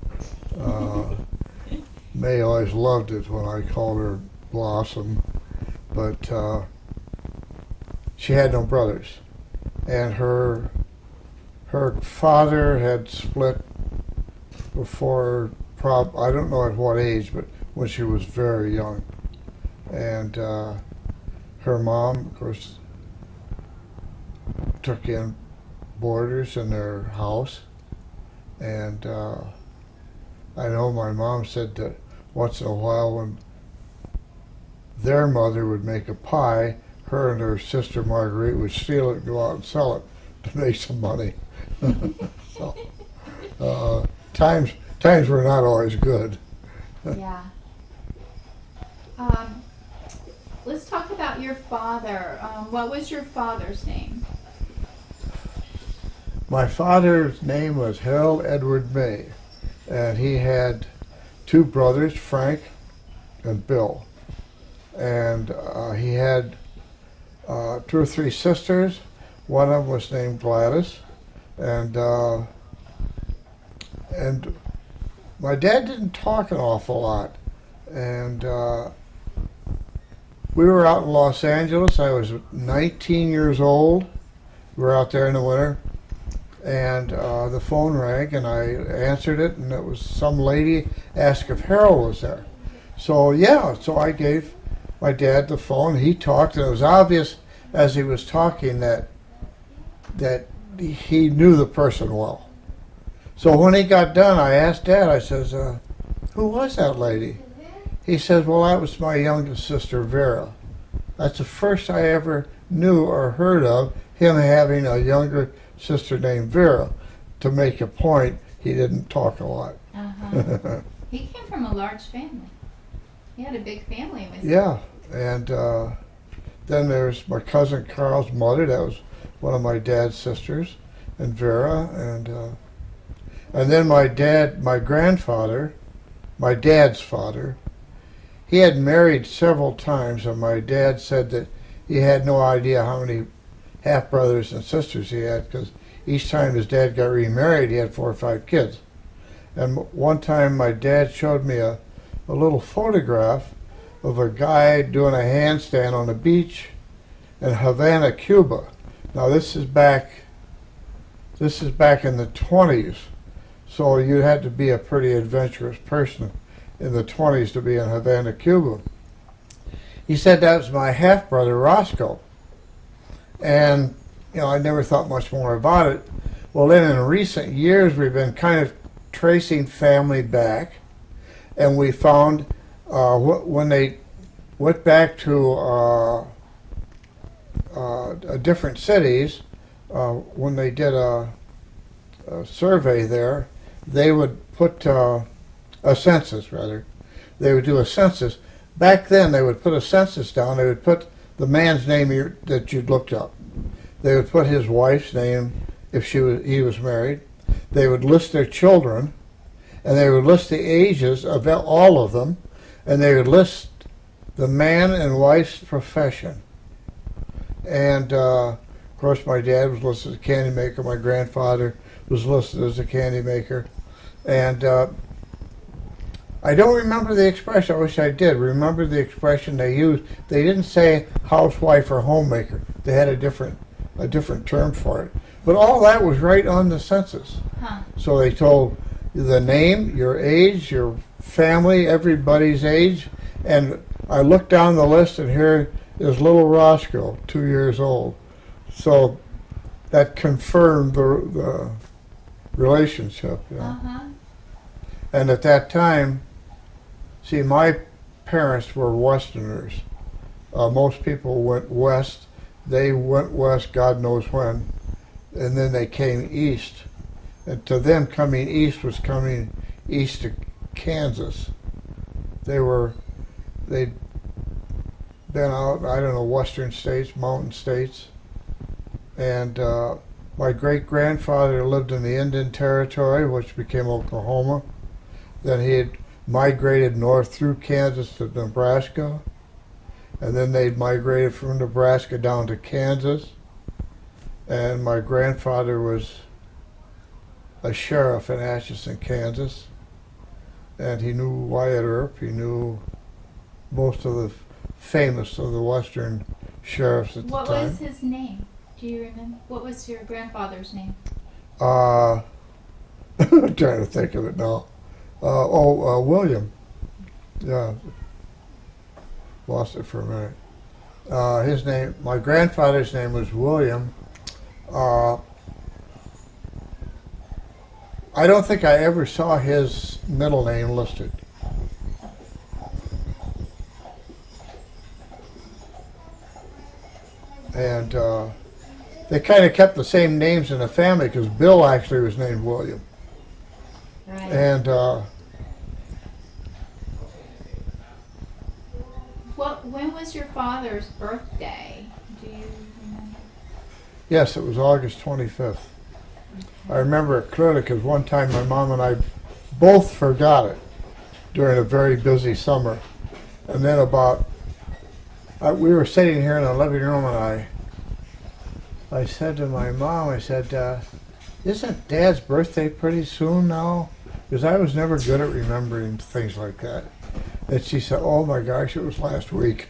May always loved it when I called her Blossom, but she had no brothers. And her father had split before, I don't know at what age, but when she was very young. And her mom, of course, took in boarders in their house. And I know my mom said that once in a while when their mother would make a pie, her and her sister Marguerite would steal it and go out and sell it to make some money. So, times were not always good. Yeah. Let's talk about your father. What was your father's name? My father's name was Harold Edward May, and he had 2 brothers, Frank and Bill. And he had 2 or 3 sisters. One of them was named Gladys. And my dad didn't talk an awful lot. And we were out in Los Angeles. I was 19 years old. We were out there in the winter. And the phone rang, and I answered it, and it was some lady asked if Harold was there. So I gave my dad the phone. He talked, and it was obvious as he was talking that he knew the person well. So when he got done, I asked Dad, I says, who was that lady? He says, well, that was my youngest sister, Vera. That's the first I ever knew or heard of him having a younger sister named Vera. To make a point, he didn't talk a lot. Uh-huh. He came from a large family. He had a big family with him. Yeah, and then there's my cousin Carl's mother. That was one of my dad's sisters, and Vera, and then my grandfather, my dad's father. He had married several times, and my dad said that he had no idea how many half-brothers and sisters he had, because each time his dad got remarried, he had 4 or 5 kids. And one time my dad showed me a little photograph of a guy doing a handstand on a beach in Havana, Cuba. Now this is back in the 20s, so you had to be a pretty adventurous person in the 20s to be in Havana, Cuba. He said that was my half-brother, Roscoe. And, I never thought much more about it. Well, then in recent years, we've been kind of tracing family back, and we found when they went back to different cities, when they did a survey there, they would put a census, rather. They would do a census. Back then, they would put a census down. They would put the man's name that you'd looked up. They would put his wife's name if he was married. They would list their children, and they would list the ages of all of them, and they would list the man and wife's profession. And of course, my dad was listed as a candy maker. My grandfather was listed as a candy maker, and I don't remember the expression. I wish I did remember the expression they used. They didn't say housewife or homemaker. They had a different term for it. But all that was right on the census. Huh. So they told the name, your age, your family, everybody's age, and I looked down the list, and here is little Roscoe, 2 years old. So that confirmed the relationship. Yeah. Uh-huh. And at that time, see, my parents were Westerners. Most people went west. They went west, God knows when, and then they came east. And to them, coming east was coming east to Kansas. They'd been out, I don't know, western states, mountain states. And my great-grandfather lived in the Indian Territory, which became Oklahoma. Then he had migrated north through Kansas to Nebraska. And then they'd migrated from Nebraska down to Kansas. And my grandfather was a sheriff in Atchison, Kansas. And he knew Wyatt Earp. He knew most of the famous of the western sheriffs at the time. What was his name? Do you remember? What was your grandfather's name? I'm trying to think of it now. William. Yeah. Lost it for a minute. His name, my grandfather's name was William. I don't think I ever saw his middle name listed. And they kind of kept the same names in the family because Bill actually was named William. Right. And when was your father's birthday? Do you remember? yes, it was August 25th. I remember it clearly because one time my mom and I both forgot it during a very busy summer. And then we were sitting here in the living room, and I said to my mom, I said, isn't Dad's birthday pretty soon now? Because I was never good at remembering things like that. And she said, oh my gosh, it was last week.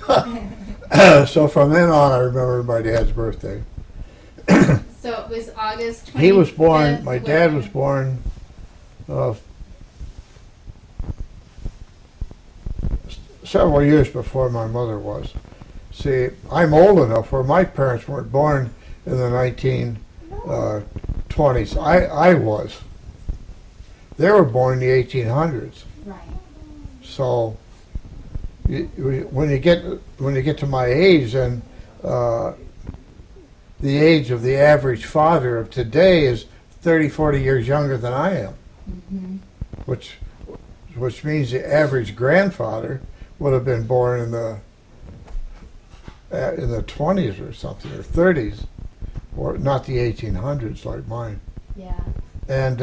So from then on, I remembered my dad's birthday. So it was August 25th. He was born, my dad was born several years before my mother was. See, I'm old enough where my parents weren't born in the 1920s. I was. They were born in the 1800s. Right. So when you get to my age, then the age of the average father of today is 30, 40 years younger than I am. Mm-hmm. Which means the average grandfather would have been born in the 20s or something, or 30s, or not the 1800s like mine. Yeah. And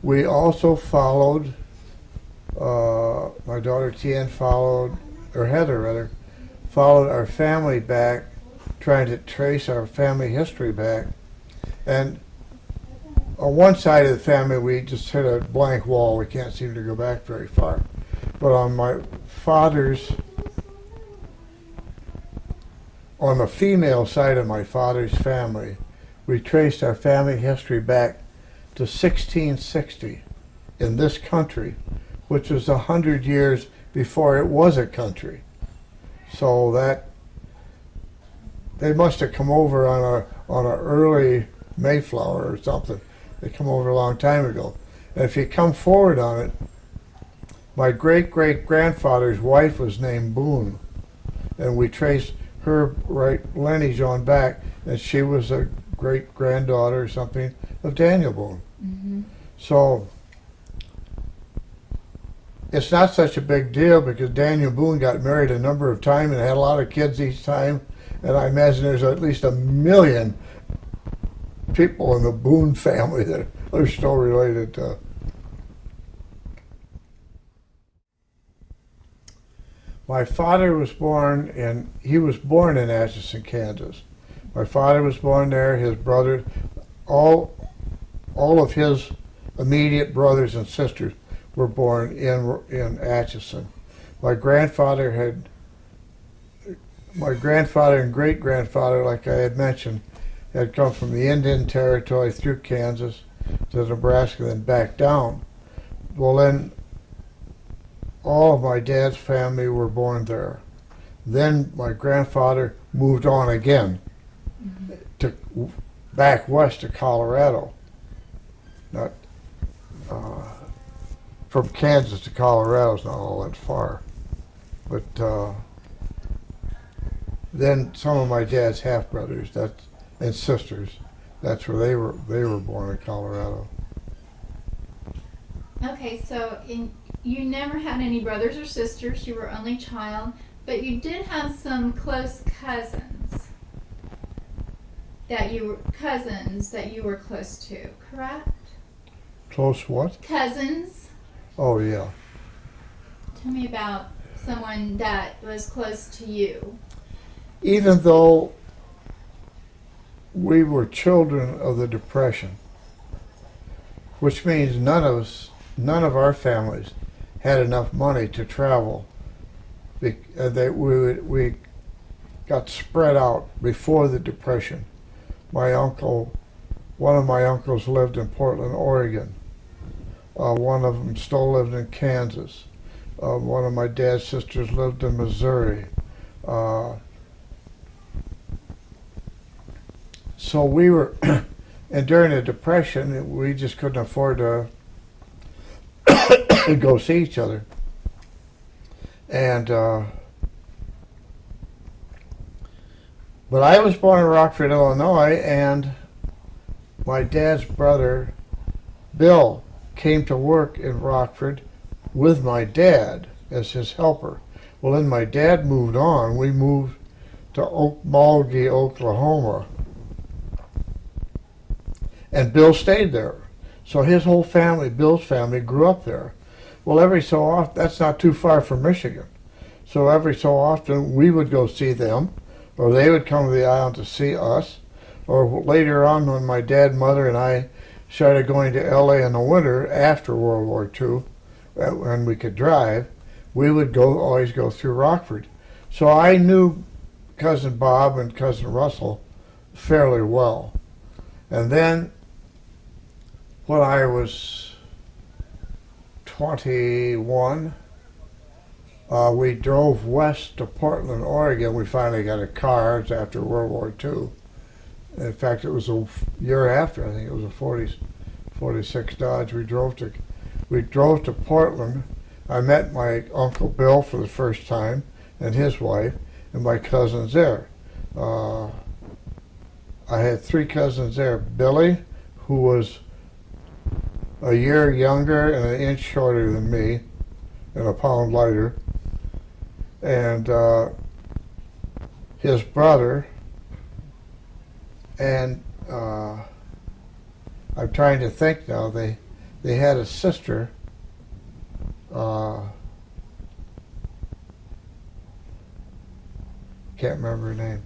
we also followed, my daughter Tian followed, or Heather rather, followed our family back, trying to trace our family history back. And on one side of the family, we just hit a blank wall. We can't seem to go back very far. But on my father's, on the female side of my father's family, we traced our family history back to 1660 in this country, which was 100 years before it was a country. So that they must have come over on a early Mayflower or something. They come over a long time ago. And if you come forward on it, my great-great-grandfather's wife was named Boone, and we traced her lineage on back, and she was a great-granddaughter or something of Daniel Boone. Mm-hmm. So it's not such a big deal because Daniel Boone got married a number of times and had a lot of kids each time. And I imagine there's at least 1 million people in the Boone family that are still related to. My father was born in Atchison, Kansas. My father was born there. His brother, all of his immediate brothers and sisters were born in Atchison. My grandfather and great-grandfather, like I had mentioned, had come from the Indian Territory through Kansas to Nebraska, then back down. Well, then all of my dad's family were born there. Then my grandfather moved on again to back west to Colorado. Not from Kansas to Colorado is not all that far, but then some of my dad's half brothers and sisters, that's where they were born in Colorado. Okay, so you never had any brothers or sisters. You were only child, but you did have some close cousins that you were close to, correct? Close what? Cousins. Oh yeah. Tell me about someone that was close to you. Even though we were children of the Depression, which means none of our families had enough money to travel. We got spread out before the Depression. One of my uncles lived in Portland, Oregon. One of them still lived in Kansas. One of my dad's sisters lived in Missouri. So we were, and during the Depression, we just couldn't afford to go see each other. And, but I was born in Rockford, Illinois, and my dad's brother, Bill, came to work in Rockford with my dad as his helper. Well, then my dad moved on. We moved to Okmulgee, Oklahoma. And Bill stayed there. So his whole family, Bill's family, grew up there. Well, every so often, that's not too far from Michigan. So every so often, we would go see them, or they would come to the island to see us. Or later on, when my dad, mother, and I started going to LA in the winter after World War II, when we could drive, we would always go through Rockford. So I knew Cousin Bob and Cousin Russell fairly well. And then when I was 21, we drove west to Portland, Oregon. We finally got a car. It was after World War II. In fact, it was a year after. I think it was a 46 Dodge. We drove to Portland. I met my Uncle Bill for the first time and his wife and my cousins there. I had 3 cousins there. Billy, who was a year younger and an inch shorter than me and a pound lighter, and his brother, and I'm trying to think now, they had a sister, can't remember her name.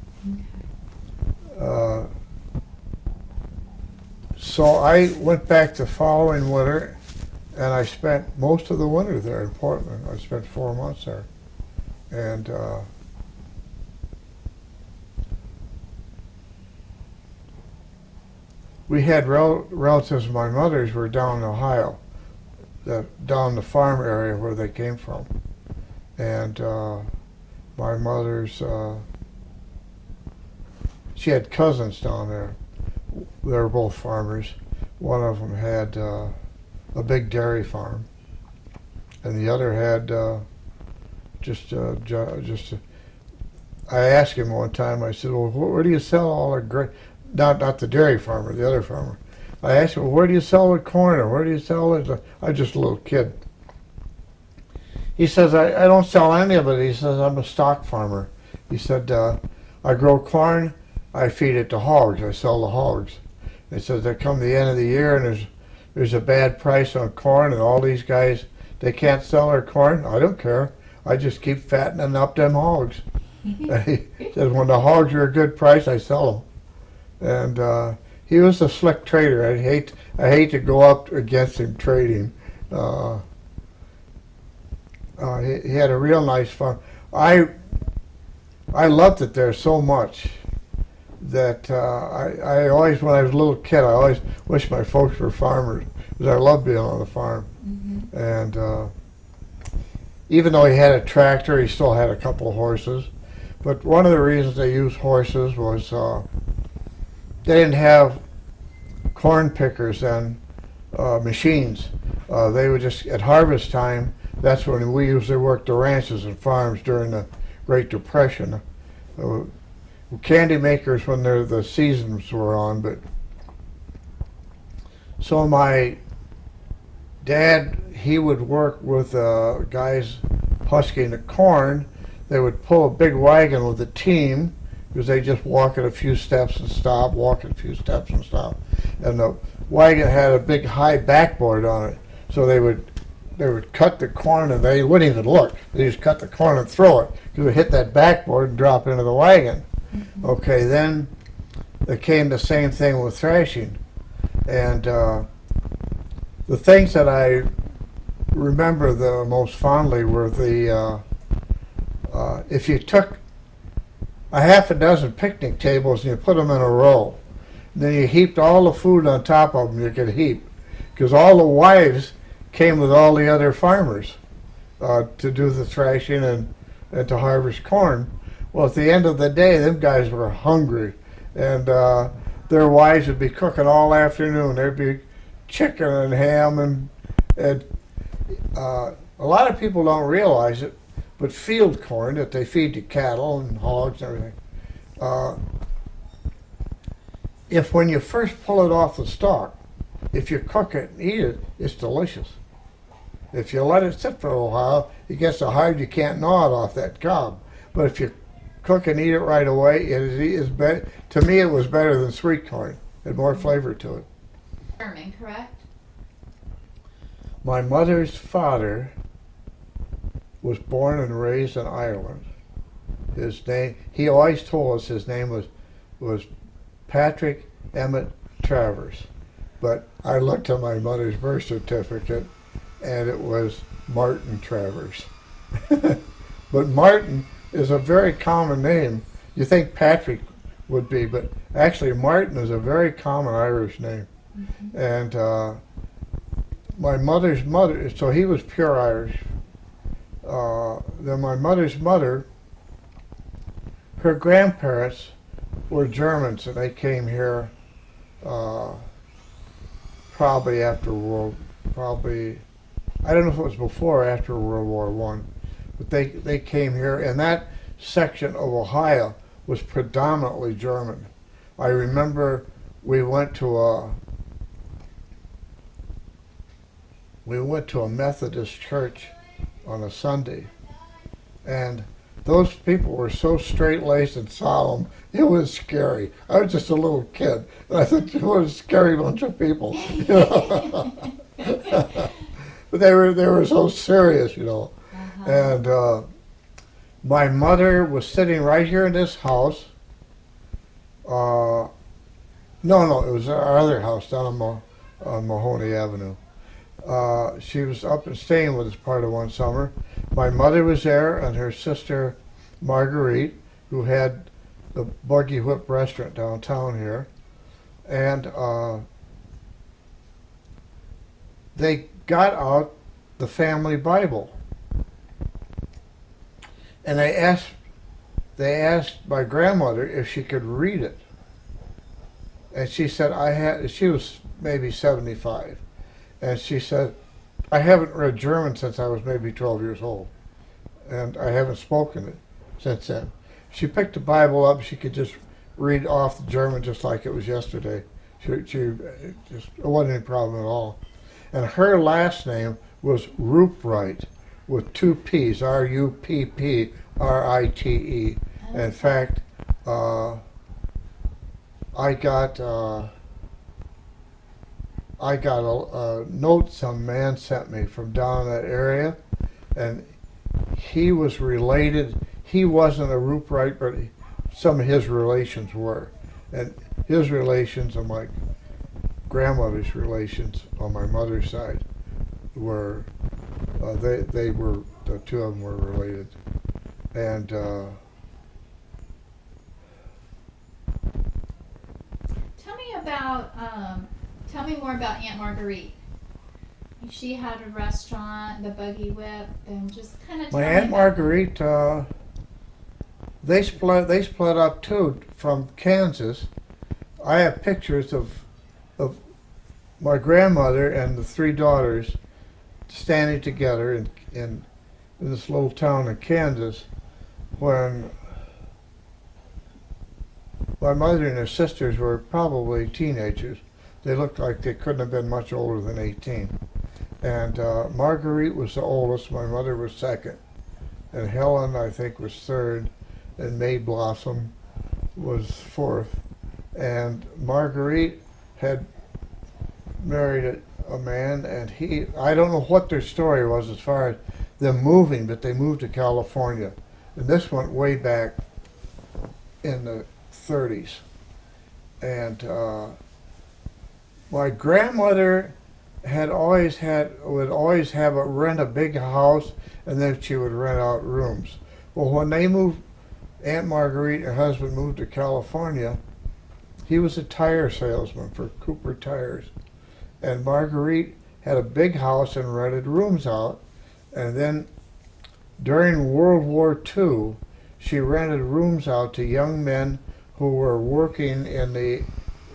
So I went back the following winter, and I spent most of the winter there in Portland. I spent 4 months there. And we had relatives of my mother's were down in Ohio, down the farm area where they came from. And my mother's, she had cousins down there. They were both farmers. One of them had a big dairy farm, and the other had I asked him one time, I said, well, where do you sell all the grain? Not the dairy farmer, the other farmer. I asked him, well, where do you sell the corn, or where do you sell it? I was just a little kid. he says, I don't sell any of it. He says, I'm a stock farmer. He said, I grow corn, I feed it to hogs, I sell the hogs. He says, they come the end of the year and there's a bad price on corn and all these guys, they can't sell their corn. I don't care. I just keep fattening up them hogs. And he says, when the hogs are a good price, I sell them. And he was a slick trader. I hate to go up against him trading. He had a real nice farm. I loved it there so much that I always, when I was a little kid, I always wished my folks were farmers because I loved being on the farm. Mm-hmm. And even though he had a tractor, he still had a couple of horses. But one of the reasons they used horses was they didn't have corn pickers and machines. They would just, at harvest time, that's when we usually worked the ranches and farms during the Great Depression. Candy makers when the seasons were on, but so my dad, he would work with guys husking the corn. They would pull a big wagon with a team because they just walk it a few steps and stop, walk it a few steps and stop. And the wagon had a big high backboard on it, so they would cut the corn and they wouldn't even look. They just cut the corn and throw it because it hit that backboard and drop into the wagon. Mm-hmm. Okay, then it came the same thing with thrashing. And the things that I remember the most fondly were if you took a half a dozen picnic tables and you put them in a row, then you heaped all the food on top of them you could heap, because all the wives came with all the other farmers to do the thrashing and to harvest corn. Well, at the end of the day, them guys were hungry, and their wives would be cooking all afternoon. There'd be chicken and ham, and a lot of people don't realize it, but field corn that they feed to cattle and hogs and everything, if when you first pull it off the stalk, if you cook it and eat it, it's delicious. If you let it sit for a while, it gets so hard you can't gnaw it off that cob. But if you cook and eat it right away, it is better. To me, it was better than sweet corn. It had more flavor to it. German, correct? My mother's father was born and raised in Ireland. His name, he always told us his name was Patrick Emmett Travers. But I looked at my mother's birth certificate and it was Martin Travers. But Martin is a very common name. You think Patrick would be, but actually Martin is a very common Irish name. Mm-hmm. And my mother's mother, so he was pure Irish. Then my mother's mother, her grandparents were Germans, and they came here probably I don't know if it was before or after World War I, but they came here, and that section of Ohio was predominantly German. I remember we went to a Methodist church on a Sunday, and those people were so straight-laced and solemn, it was scary. I was just a little kid, and I thought, what a scary bunch of people. You know? But they were so serious, you know. Uh-huh. And my mother was sitting right here in this house. No, it was our other house down on Mahoney Avenue. She was up and staying with us part of one summer. My mother was there, and her sister Marguerite, who had the Buggy Whip restaurant downtown here, and they got out the family Bible, and they asked my grandmother if she could read it, and she said she was maybe 75. And she said, I haven't read German since I was maybe 12 years old, and I haven't spoken it since then. She picked the Bible up, she could just read off the German just like it was yesterday. It wasn't any problem at all. And her last name was Ruprecht, with two P's, Rupprite. In fact, I got a note some man sent me from down in that area, and he was related. He wasn't a Ruprecht, but some of his relations were, and his relations and my grandmother's relations on my mother's side were they were, the two of them were related, and tell me more about Aunt Marguerite. She had a restaurant, the Buggy Whip, and just kind of. my Aunt Marguerite, they split up too from Kansas. I have pictures of my grandmother and the three daughters standing together in this little town in Kansas when my mother and her sisters were probably teenagers. They looked like they couldn't have been much older than 18. And Marguerite was the oldest, my mother was second. And Helen, I think, was third, and May Blossom was fourth. And Marguerite had married a man, and I don't know what their story was as far as them moving, but they moved to California. And this went way back in the 30s. And my grandmother would always rent a big house, and then she would rent out rooms. Well, when they moved, Aunt Marguerite and her husband moved to California, he was a tire salesman for Cooper Tires. And Marguerite had a big house and rented rooms out. And then during World War II, she rented rooms out to young men who were working in the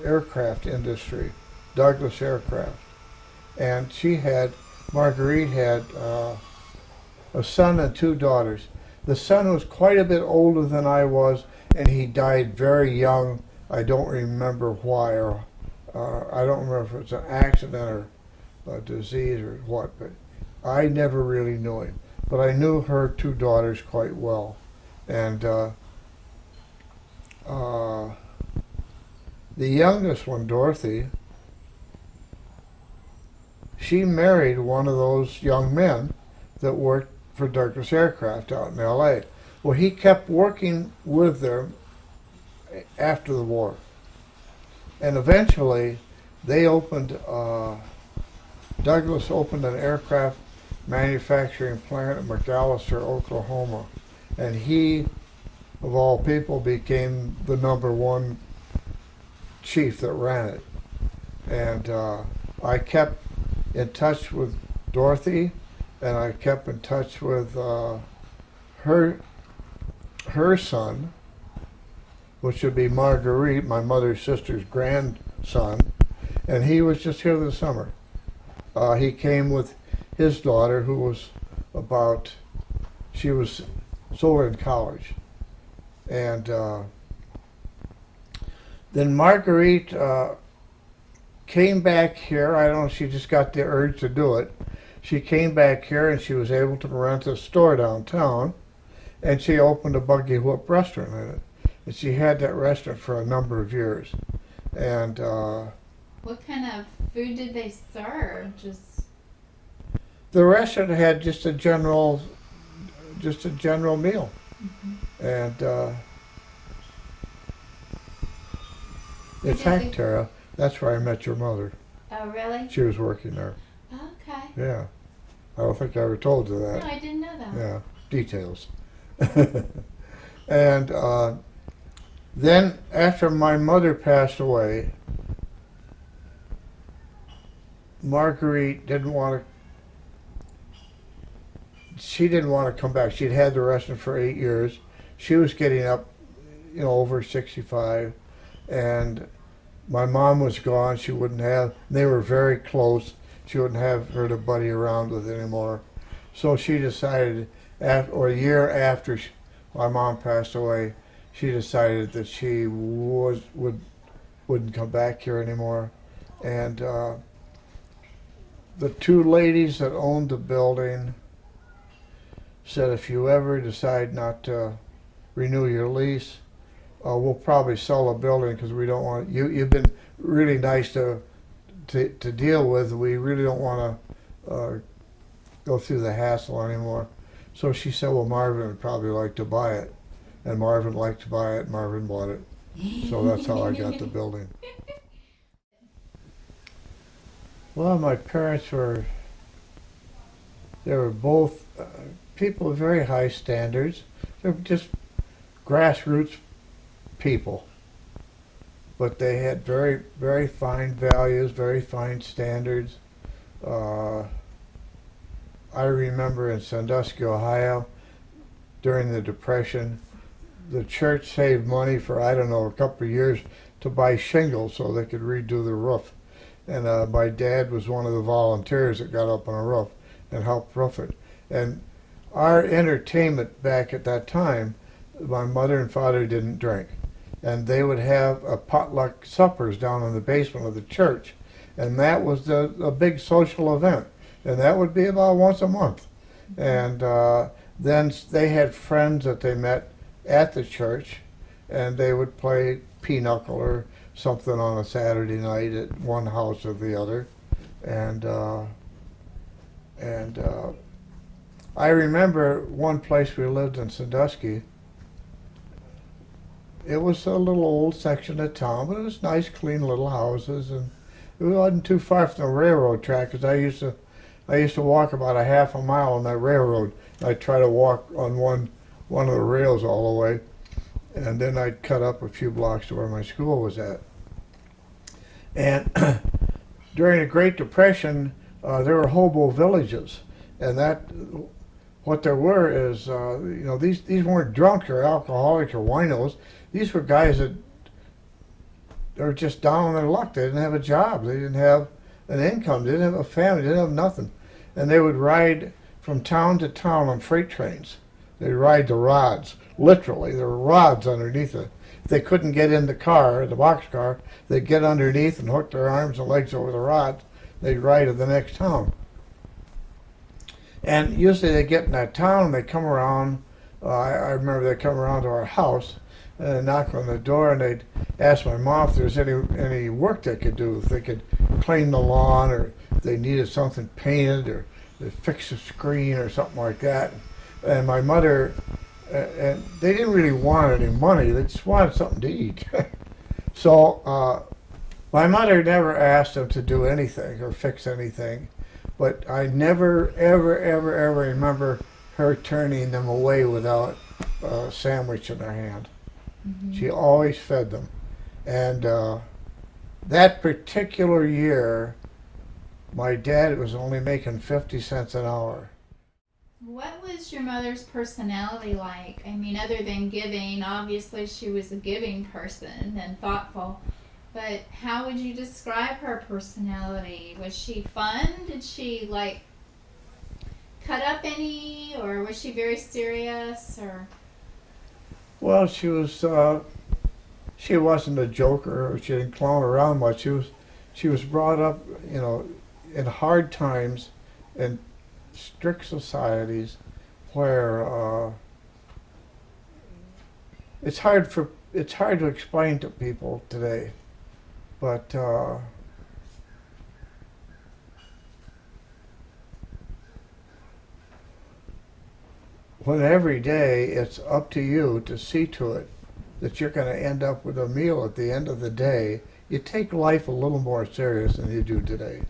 aircraft industry, Douglas Aircraft. And Marguerite had a son and two daughters. The son was quite a bit older than I was, and he died very young. I don't remember why, or I don't remember if it was an accident or a disease or what, but I never really knew him. But I knew her two daughters quite well. And the youngest one, Dorothy, she married one of those young men that worked for Douglas Aircraft out in L.A. Well, he kept working with them after the war. And eventually, Douglas opened an aircraft manufacturing plant in McAllister, Oklahoma. And he, of all people, became the #1 chief that ran it. And I kept in touch with Dorothy, and I kept in touch with her son, which would be Marguerite, my mother's sister's grandson, and he was just here this summer. He came with his daughter, who was she was still in college. And then Marguerite came back here. I don't know, she just got the urge to do it. She came back here and she was able to rent a store downtown, and she opened a Buggy Whip restaurant in it. And she had that restaurant for a number of years. And what kind of food did they serve? Just the restaurant had just a general meal. Mm-hmm. And in fact, Tara, that's where I met your mother. Oh, really? She was working there. Okay. Yeah. I don't think I ever told you that. No, I didn't know that. Yeah, details. And then after my mother passed away, Marguerite didn't want to come back. She'd had the restaurant for 8 years. She was getting up, over 65, and my mom was gone. They were very close. She wouldn't have her to buddy around with anymore. So she decided, a year after my mom passed away, she decided that she wouldn't come back here anymore. And the two ladies that owned the building said, if you ever decide not to renew your lease, we'll probably sell the building because we don't want you. You've been really nice to deal with. We really don't want to go through the hassle anymore. So she said, well, Marvin would probably like to buy it. And Marvin liked to buy it. Marvin bought it. So that's how I got the building. Well, my parents they were both people of very high standards. They were just grassroots people. But they had very, very fine values, very fine standards. I remember in Sandusky, Ohio, during the Depression, the church saved money for, I don't know, a couple of years to buy shingles so they could redo the roof. And my dad was one of the volunteers that got up on a roof and helped roof it. And our entertainment back at that time, my mother and father didn't drink. And they would have a potluck suppers down in the basement of the church. And that was a big social event. And that would be about once a month. And then they had friends that they met at the church, and they would play pinochle or something on a Saturday night at one house or the other. And I remember one place we lived in Sandusky. It was a little old section of town, but it was nice, clean little houses, and it wasn't too far from the railroad track, because I used to walk about a half a mile on that railroad. I'd try to walk on one of the rails all the way, and then I'd cut up a few blocks to where my school was at. And during the Great Depression, there were hobo villages, and what there were is, these weren't drunks or alcoholics or winos. These were guys that were just down on their luck. They didn't have a job. They didn't have an income. They didn't have a family. They didn't have nothing. And they would ride from town to town on freight trains. They'd ride the rods. Literally, there were rods underneath it. If they couldn't get in the car, the boxcar, they'd get underneath and hook their arms and legs over the rods. They'd ride to the next town. And usually they'd get in that town and they'd come around. I remember they'd come around to our house and they'd knock on the door and they'd ask my mom if there was any work they could do, if they could clean the lawn or if they needed something painted or they fix a screen or something like that. And my mother, and they didn't really want any money, they just wanted something to eat. So my mother never asked them to do anything or fix anything, but I never, ever, ever, ever remember her turning them away without a sandwich in her hand. Mm-hmm. She always fed them. And that particular year, my dad was only making 50 cents an hour. What was your mother's personality like? I mean, other than giving, obviously she was a giving person and thoughtful, but how would you describe her personality? Was she fun? Did she, cut up any, or was she very serious, or? Well, she wasn't a joker, she didn't clown around much. She was brought up, in hard times and strict societies where it's hard to explain to people today, but when every day it's up to you to see to it that you're going to end up with a meal at the end of the day, you take life a little more serious than you do today.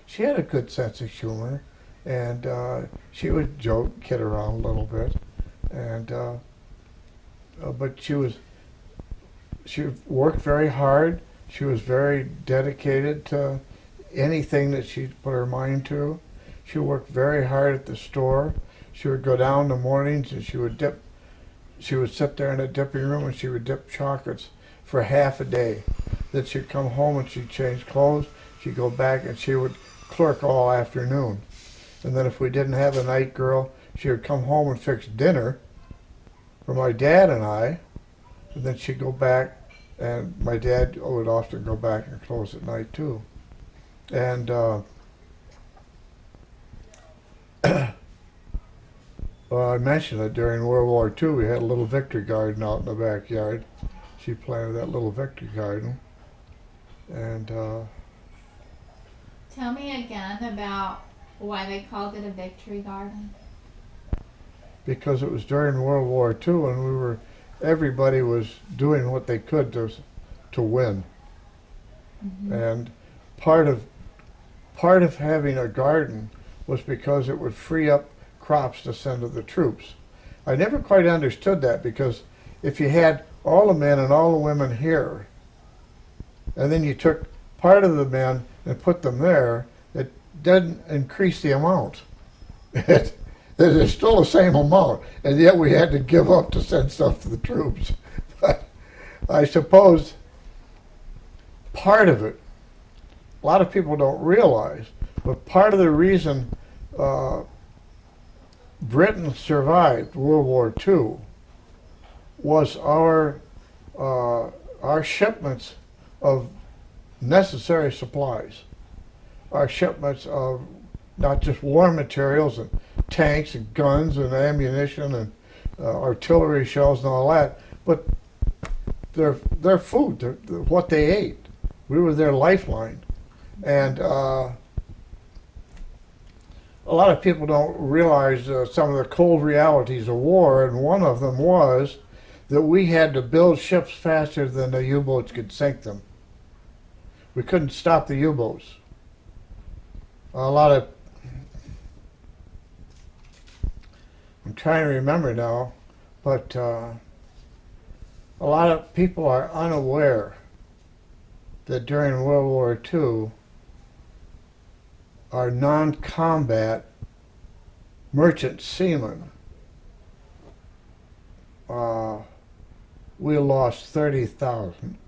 She had a good sense of humor, and she would joke, kid around a little bit, and but she worked very hard. She was very dedicated to anything that she put her mind to. She worked very hard at the store. She would go down in the mornings and she would sit there in the dipping room and she would dip chocolates for half a day. Then she'd come home and she'd change clothes. She'd go back and she would clerk all afternoon. And then if we didn't have a night girl, she would come home and fix dinner for my dad and I. And then she'd go back, and my dad would often go back and close at night too. And Well, I mentioned that during World War II, we had a little victory garden out in the backyard. She planted that little victory garden. And Tell me again about why they called it a victory garden. because it was during World War II, and everybody was doing what they could to win. And part of having a garden was because it would free up crops to send to the troops. I never quite understood that, because if you had all the men and all the women here, and then you took part of the men and put them there, it didn't increase the amount. It's still the same amount, and yet we had to give up to send stuff to the troops. But I suppose part of it, a lot of people don't realize, but part of the reason Britain survived World War II was our shipments of necessary supplies, our shipments of not just war materials and tanks and guns and ammunition and artillery shells and all that, but their food, what they ate. We were their lifeline. And a lot of people don't realize some of the cold realities of war, and one of them was that we had to build ships faster than the U-boats could sink them. We couldn't stop the U-boats. I'm trying to remember now, but a lot of people are unaware that during World War II, our non-combat merchant seamen, we lost 30,000.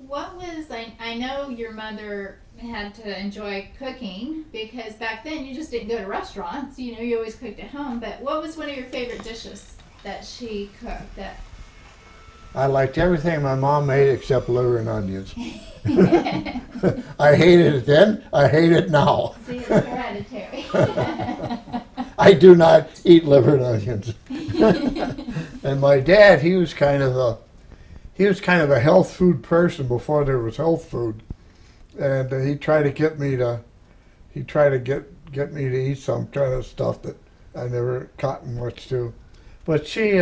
What was, I know your mother had to enjoy cooking, because back then you just didn't go to restaurants, you know, you always cooked at home, but what was one of your favorite dishes that she cooked? I liked everything my mom made except liver and onions. I hated it then, I hate it now. See, it's hereditary. I do not eat liver and onions. And my dad, he was kind of a health food person before there was health food, and he tried to get me to eat some kind of stuff that I never cottoned much to. But she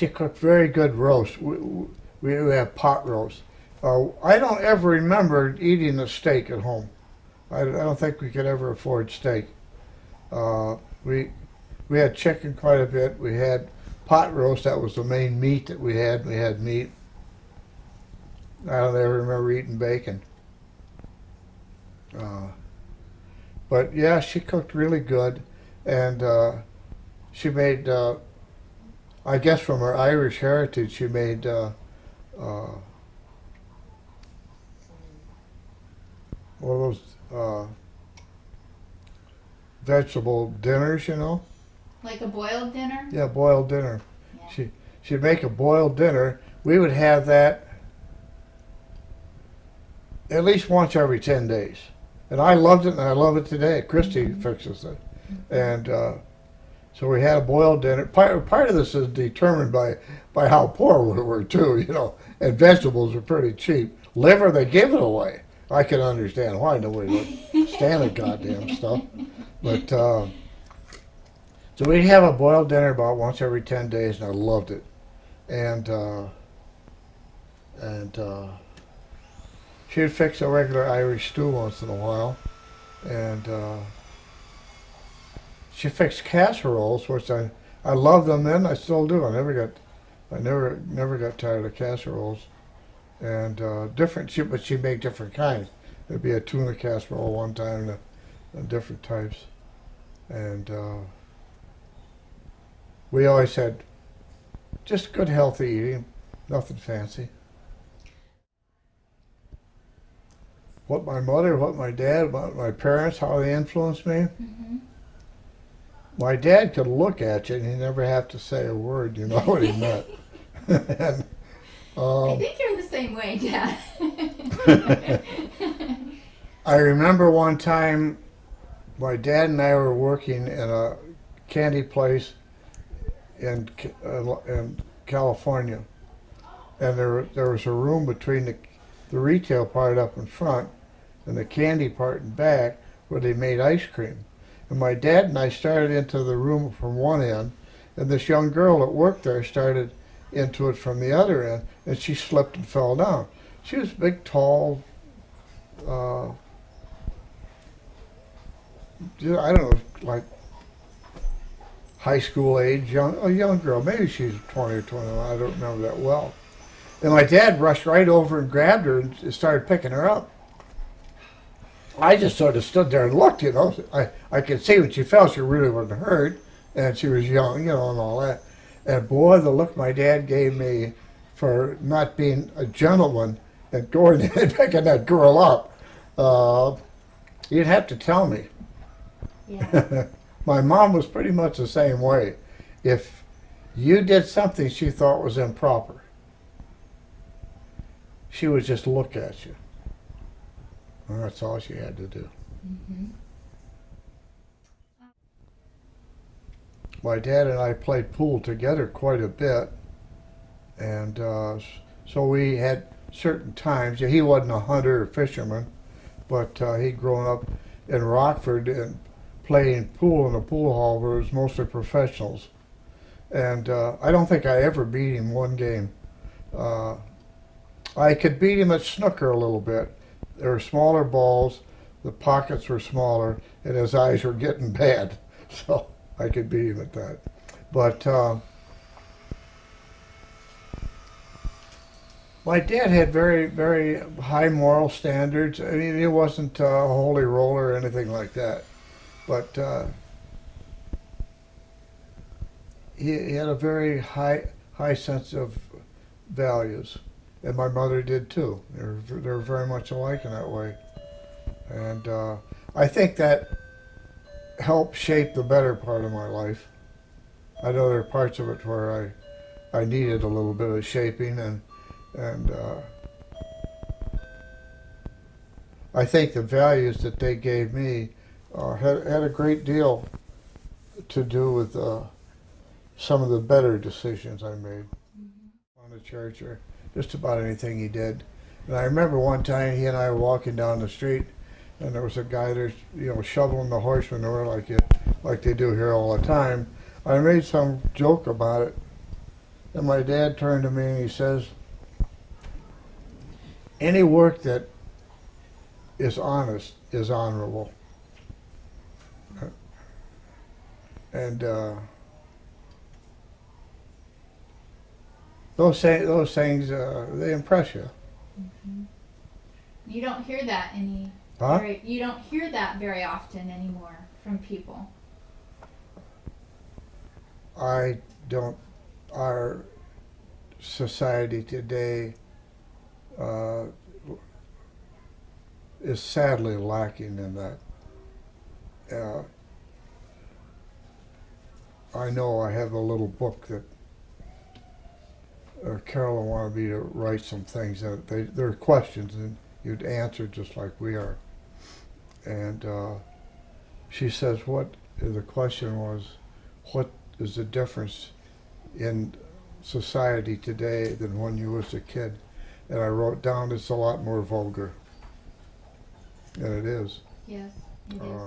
cooked very good roast. We have pot roast. I don't ever remember eating a steak at home. I don't think we could ever afford steak. We had chicken quite a bit. We had pot roast. That was the main meat that we had. We had meat. I don't ever remember eating bacon. But yeah, she cooked really good, and she made, I guess from her Irish heritage, she made one of those vegetable dinners, you know? Like a boiled dinner? Yeah, boiled dinner. Yeah. She'd make a boiled dinner. We would have that at least once every 10 days. And I loved it, and I love it today. Christy fixes it. And so we had a boiled dinner. Part of this is determined by how poor we were, too, you know. And vegetables were pretty cheap. Liver, they give it away. I can understand why nobody would stand the goddamn stuff. But so we'd have a boiled dinner about once every 10 days, and I loved it. And she'd fix a regular Irish stew once in a while, and she fixed casseroles, which I loved them then. I still do. I never got tired of casseroles, and but she made different kinds. There'd be a tuna casserole one time, and different types, and we always had just good healthy eating, nothing fancy. What my mother, what my dad, what my parents, how they influenced me. Mm-hmm. My dad could look at you and he'd never have to say a word, you know what he meant. And I Um, think you're the same way, Dad. I remember one time my dad and I were working in a candy place in California, and there was a room between the retail part up in front and the candy part in back where they made ice cream. And my dad and I started into the room from one end, and this young girl that worked there started into it from the other end, and she slipped and fell down. She was big, tall, I don't know, like high school age, a young girl. Maybe she's 20 or 21. I don't remember that well. And my dad rushed right over and grabbed her and started picking her up. I just sort of stood there and looked, you know. I could see when she fell, she really wasn't hurt, and she was young, you know, and all that. And boy, the look my dad gave me for not being a gentleman and going in and picking that girl up, you'd have to tell me. Yeah. My mom was pretty much the same way. If you did something she thought was improper, she would just look at you. And that's all she had to do. Mm-hmm. My dad and I played pool together quite a bit, and so we had certain times. He wasn't a hunter or fisherman, but he'd grown up in Rockford and playing pool in a pool hall where it was mostly professionals. And I don't think I ever beat him one game. I could beat him at snooker a little bit. There were smaller balls, the pockets were smaller, and his eyes were getting bad. So I could beat him at that. But my dad had very, very high moral standards. I mean, he wasn't a holy roller or anything like that. But he had a very high sense of values. And my mother did too. They were very much alike in that way. And I think that helped shape the better part of my life. I know there are parts of it where I needed a little bit of shaping, and I think the values that they gave me had a great deal to do with some of the better decisions I made on the church or just about anything he did. And I remember one time he and I were walking down the street, and there was a guy there, you know, shoveling the horse manure like they do here all the time. I made some joke about it, and my dad turned to me and he says, "Any work that is honest is honorable." And those things they impress you. Mm-hmm. You don't hear that Huh? you don't hear that very often anymore from people. I don't. Our society today is sadly lacking in that. I know I have a little book that Carolyn wanted me to write some things that they're questions and you'd answer just like we are. And she says, the question was, what is the difference in society today than when you was a kid? And I wrote down it's a lot more vulgar. And it is. Yes, it is.